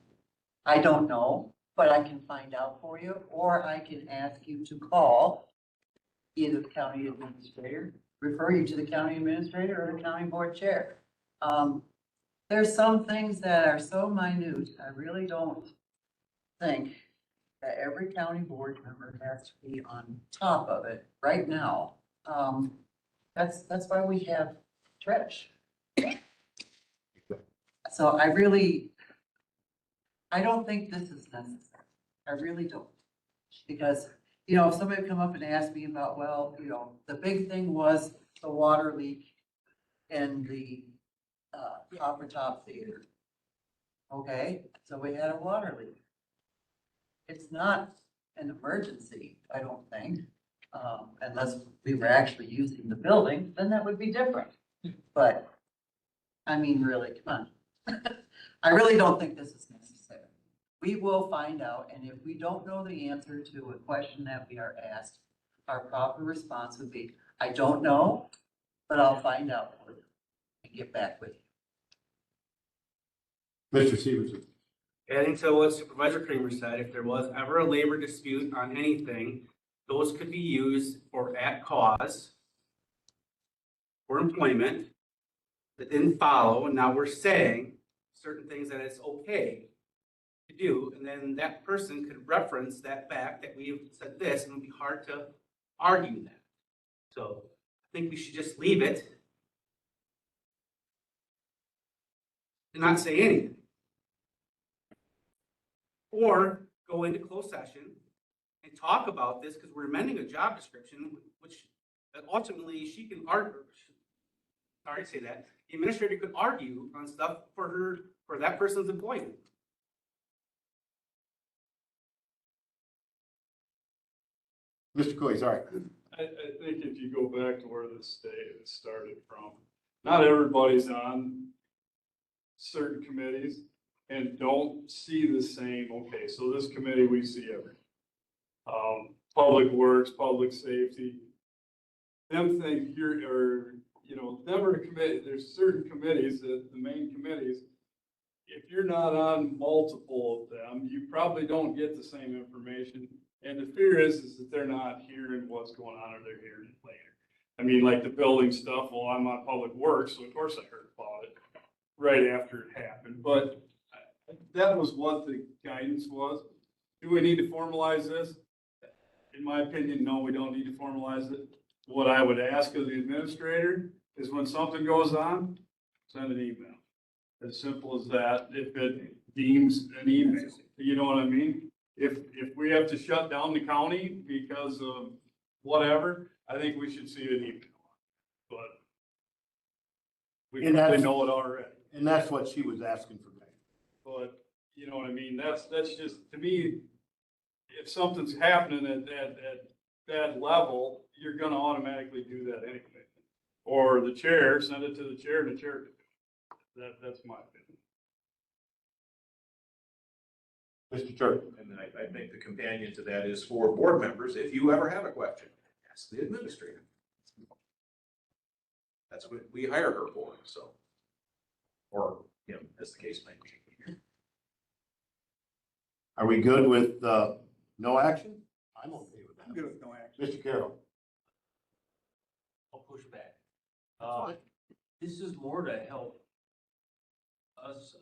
I don't know, but I can find out for you, or I can ask you to call either the county administrator, refer you to the county administrator or the county board chair. There's some things that are so minute, I really don't think that every county board member has to be on top of it right now. That's why we have Trish. So I don't think this is necessary. I really don't. Because, if somebody would come up and ask me about, well, the big thing was the water leak in the Copper Top Theater. Okay, so we had a water leak. It's not an emergency, I don't think, unless we were actually using the building, then that would be different. But, I mean, really, come on. I really don't think this is necessary. We will find out, and if we don't know the answer to a question that we are asked, our proper response would be, I don't know, but I'll find out for you and get back with you. Mr. Stevenson. Adding to what Supervisor Kramer said, if there was ever a labor dispute on anything, those could be used for at cause for employment that didn't follow, and now we're saying certain things that it's okay to do, and then that person could reference that fact that we said this, and it would be hard to argue that. So I think we should just leave it and not say anything. Or go into closed session and talk about this, because we're amending a job description, which ultimately she can argue, sorry to say that, the administrator could argue on stuff for that person's employment. Mr. Coy, sorry. I think if you go back to where this started from, not everybody's on certain committees and don't see the same, okay, so this committee, we see everything. Public works, public safety, them think them are the committee, there's certain committees, the main committees, if you're not on multiple of them, you probably don't get the same information. And the fear is that they're not hearing what's going on, or they're hearing it later. I mean, like the building stuff, well, I'm on public works, so of course I heard about it right after it happened. But that was what the guidance was. Do we need to formalize this? In my opinion, no, we don't need to formalize it. What I would ask of the administrator is when something goes on, send an email. As simple as that, if it deems an email, you know what I mean? If we have to shut down the county because of whatever, I think we should see an email. But we probably know it already. And that's what she was asking for. But you know what I mean? That's just, to me, if something's happening at that level, you're gonna automatically do that anyway. Or the chair, send it to the chair and the chair can do it. That's my opinion. Mr. Church. And then I think the companion to that is for board members, if you ever have a question, ask the administrator. That's what we hire her for, so. Or him, as the case may be. Are we good with, no action? I'm okay with that. I'm good with no action. Mr. Carroll. I'll push back. Fine. This is more to help us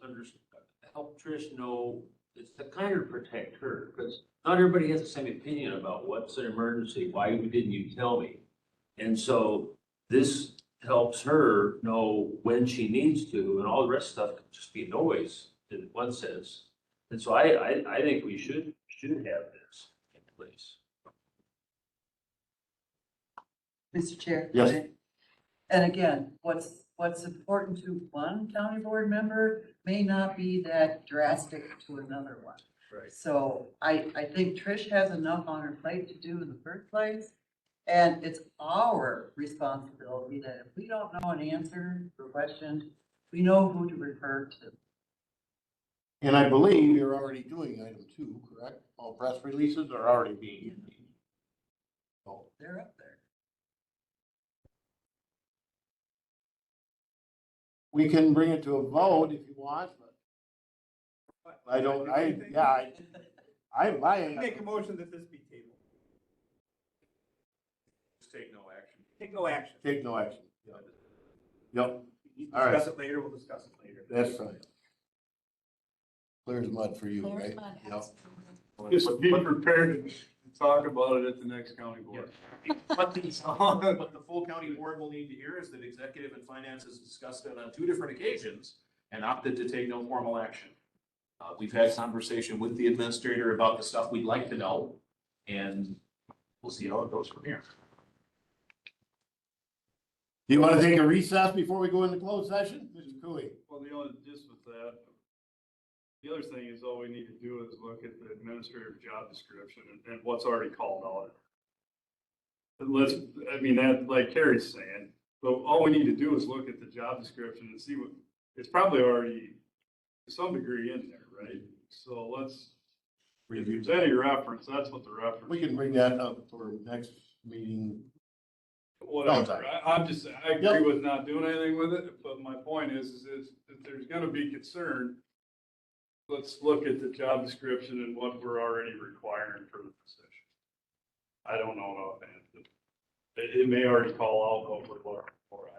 help Trish know, it's to kind of protect her, because not everybody has the same opinion about what's an emergency, why didn't you tell me? And so this helps her know when she needs to, and all the rest of stuff can just be noise in one sense. And so I think we should have this in place. Mr. Chair? Yes. And again, what's important to one county board member may not be that drastic to another one. Right. So I think Trish has enough on her plate to do in the first place. And it's our responsibility that if we don't know an answer to a question, we know who to refer to. And I believe you're already doing item 2, correct? All press releases are already being made. Oh, They're up there. we can bring it to a vote if you want, but I don't, I Make a motion that this be tabled. Just take no action. Take no action. take no action. Yep, You All right. discuss it later, we'll discuss it later. that's fine. Clear as mud for you, Clear as right? mud. Yep. Just be prepared to talk about it at the next county board. But the full county board will need to hear is that executive and finance has discussed it on 2 different occasions and opted to take no formal action. We've had conversation with the administrator about the stuff we'd like to know, and we'll see how it goes from here. Do you want to take a recess before we go into closed session? Mr. Cooley? Well, just with that, the other thing is all we need to do is look at the administrative job description and what's already called out. That, like Carrie's saying, but all we need to do is look at the job description and see what, it's probably already to some degree in there, right? So let's, if there's any reference, that's what the reference. We can bring that up for next meeting. Whatever, I agree with not doing anything with it, but my point is if there's gonna be concern, let's look at the job description and what we're already requiring for the position. I don't know offhand. It may already call out what we're looking for.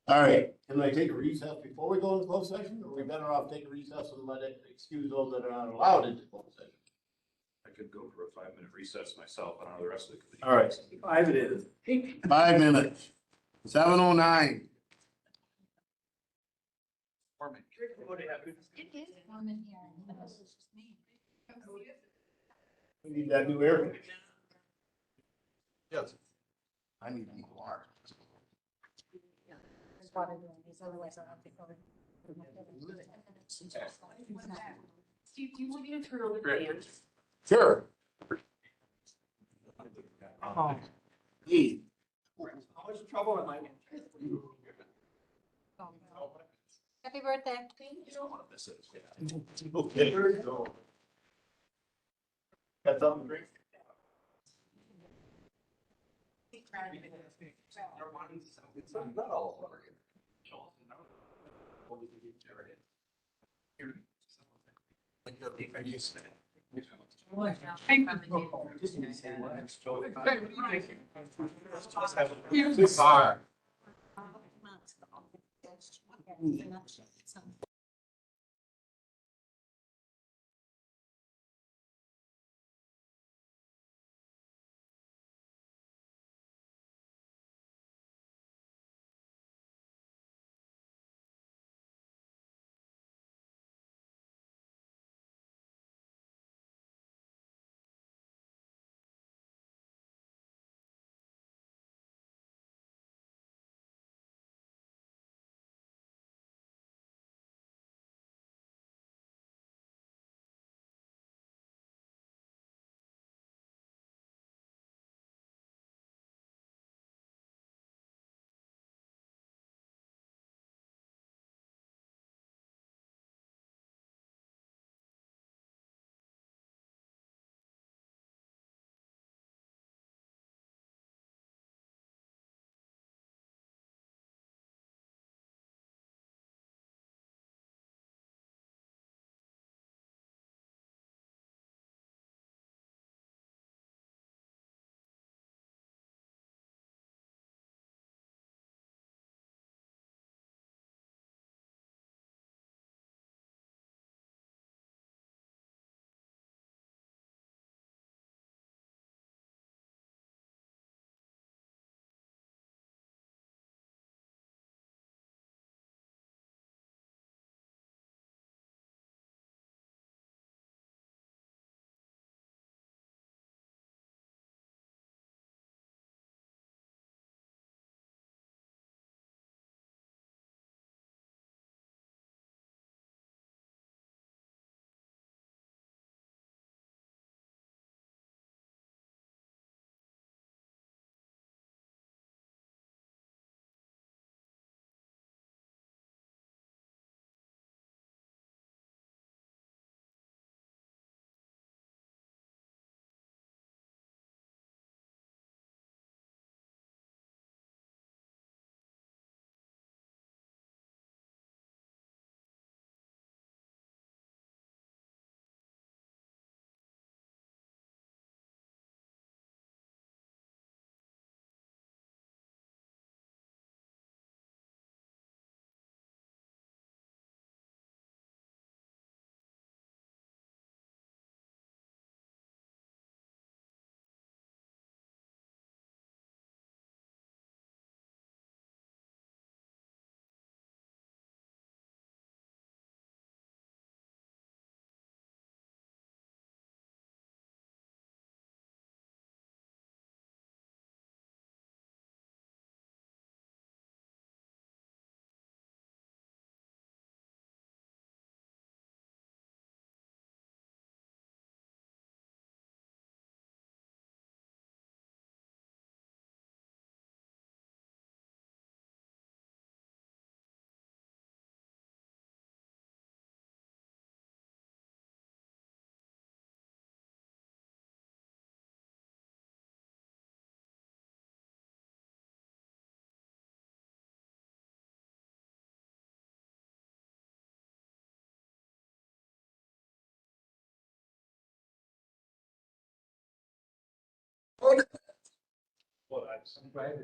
All right, can I take a recess before we go into closed session, or are we better off taking a recess and let it excuse those that are not allowed into closed session? I could go for a 5-minute recess myself. I don't know the rest of the committee. All right. 5 it is. 5 minutes, 7:09. It is warm in here. This is just me. We need that new air. Yes. I need more. Steve, do you want me to turn on the Great. fan? Sure. Oh. Hey. How much trouble am I in? Happy birthday. Okay. Got something great? It's not all over. Fire.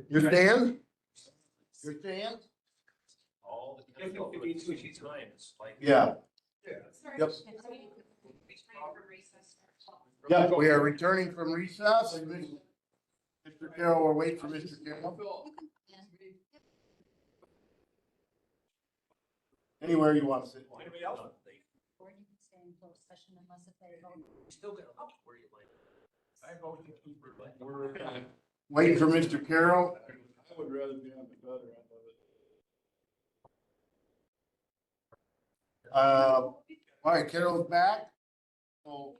You're staying? You're staying? All the, if you need to, she's time, it's like. Yeah. Yep. Yep, we are returning from recess. Mr. Carroll, we're waiting for Mr. Carroll. Anywhere you want to sit. Anybody else? Or you can stay in closed session unless if they vote. Still got, where you like. I vote to keep her. We're waiting for Mr. Carroll. I would rather be on the other end of it. All right, Carol's back. So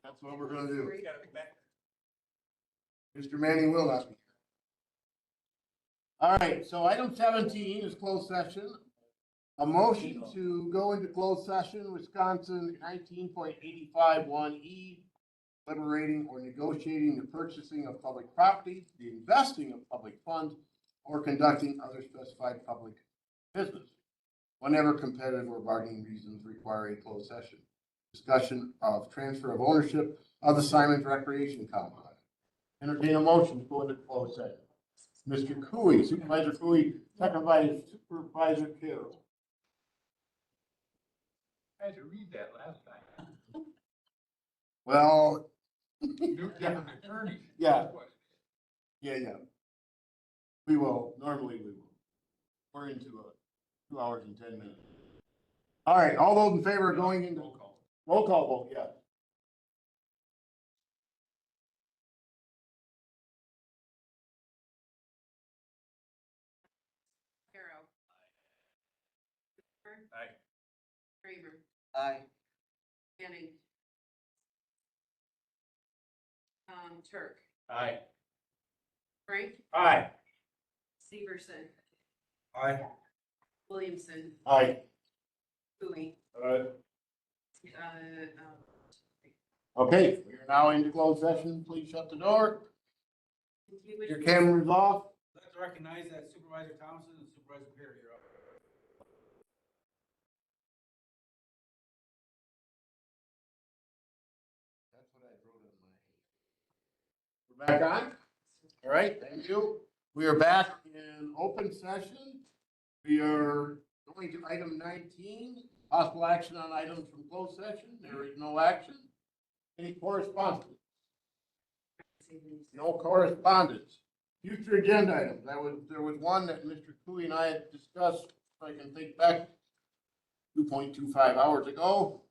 that's what we're gonna do. Mr. Manning will not be. All right, so item 17 is closed session. A motion to go into closed session, Wisconsin 19.851E, liberating or negotiating the purchasing of public property, the investing of public funds, or conducting other specified public business, whenever competitive or bargaining reasons require a closed session. Discussion of transfer of ownership of the Simons Recreation Complex. Entertain a motion to go into closed session. Mr. Cooey, Supervisor Cooey, second by Supervisor Carroll. I had to read that last time. Well, New different attorney. Yeah. Yeah. Normally we will. We're into 2 hours and 10 minutes. All right, all those in favor of going into roll call vote, yeah. Carol. Aye. Kramer. Aye. Manning. Turk. Aye. Frank. Aye. Severson. Aye. Williamson. Aye. Cooley. Okay, we are now into closed session. Please shut the door. Your camera's off. Let's recognize that Supervisor Thompson and Supervisor Perry are up. That's what I wrote in my. We're back on. All right, thank you. We are back in open session. We are going to item 19, possible action on items from closed session. There is no action. Any correspondence? No correspondence. Future agenda items. There was one that Mr. Cooey and I had discussed, if I can think back, 2.25 hours ago.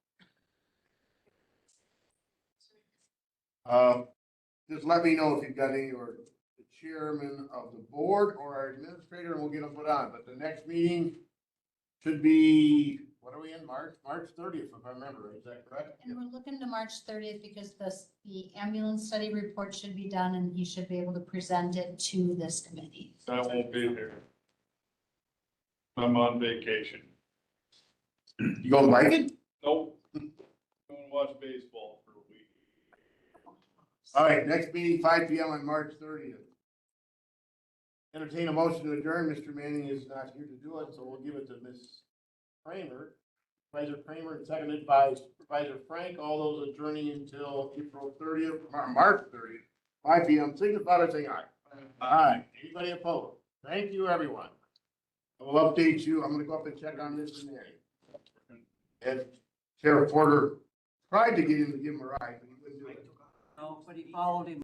Just let me know if you've got any, or the chairman of the board or our administrator, and we'll get them put on. But the next meeting should be, what are we in, March 30th, if I remember, right? Is that correct? And we're looking to March 30th because the ambulance study report should be done and he should be able to present it to this committee. I won't be there. I'm on vacation. You going biking? Nope. Going to watch baseball for a week. All right, next meeting, 5 PM on March 30th. Entertain a motion to adjourn. Mr. Manning is not here to do it, so we'll give it to Ms. Kramer. Supervisor Kramer, and seconded by Supervisor Frank. All those adjourning until April 30th, or March 30th, 5 PM. Signify by saying aye. Aye. Anybody opposed? Thank you, everyone. I will update you. I'm gonna go up and check on Mr. Manning. And Sheriff Porter tried to get him to give him a ride, but he wouldn't do it. No, but he followed him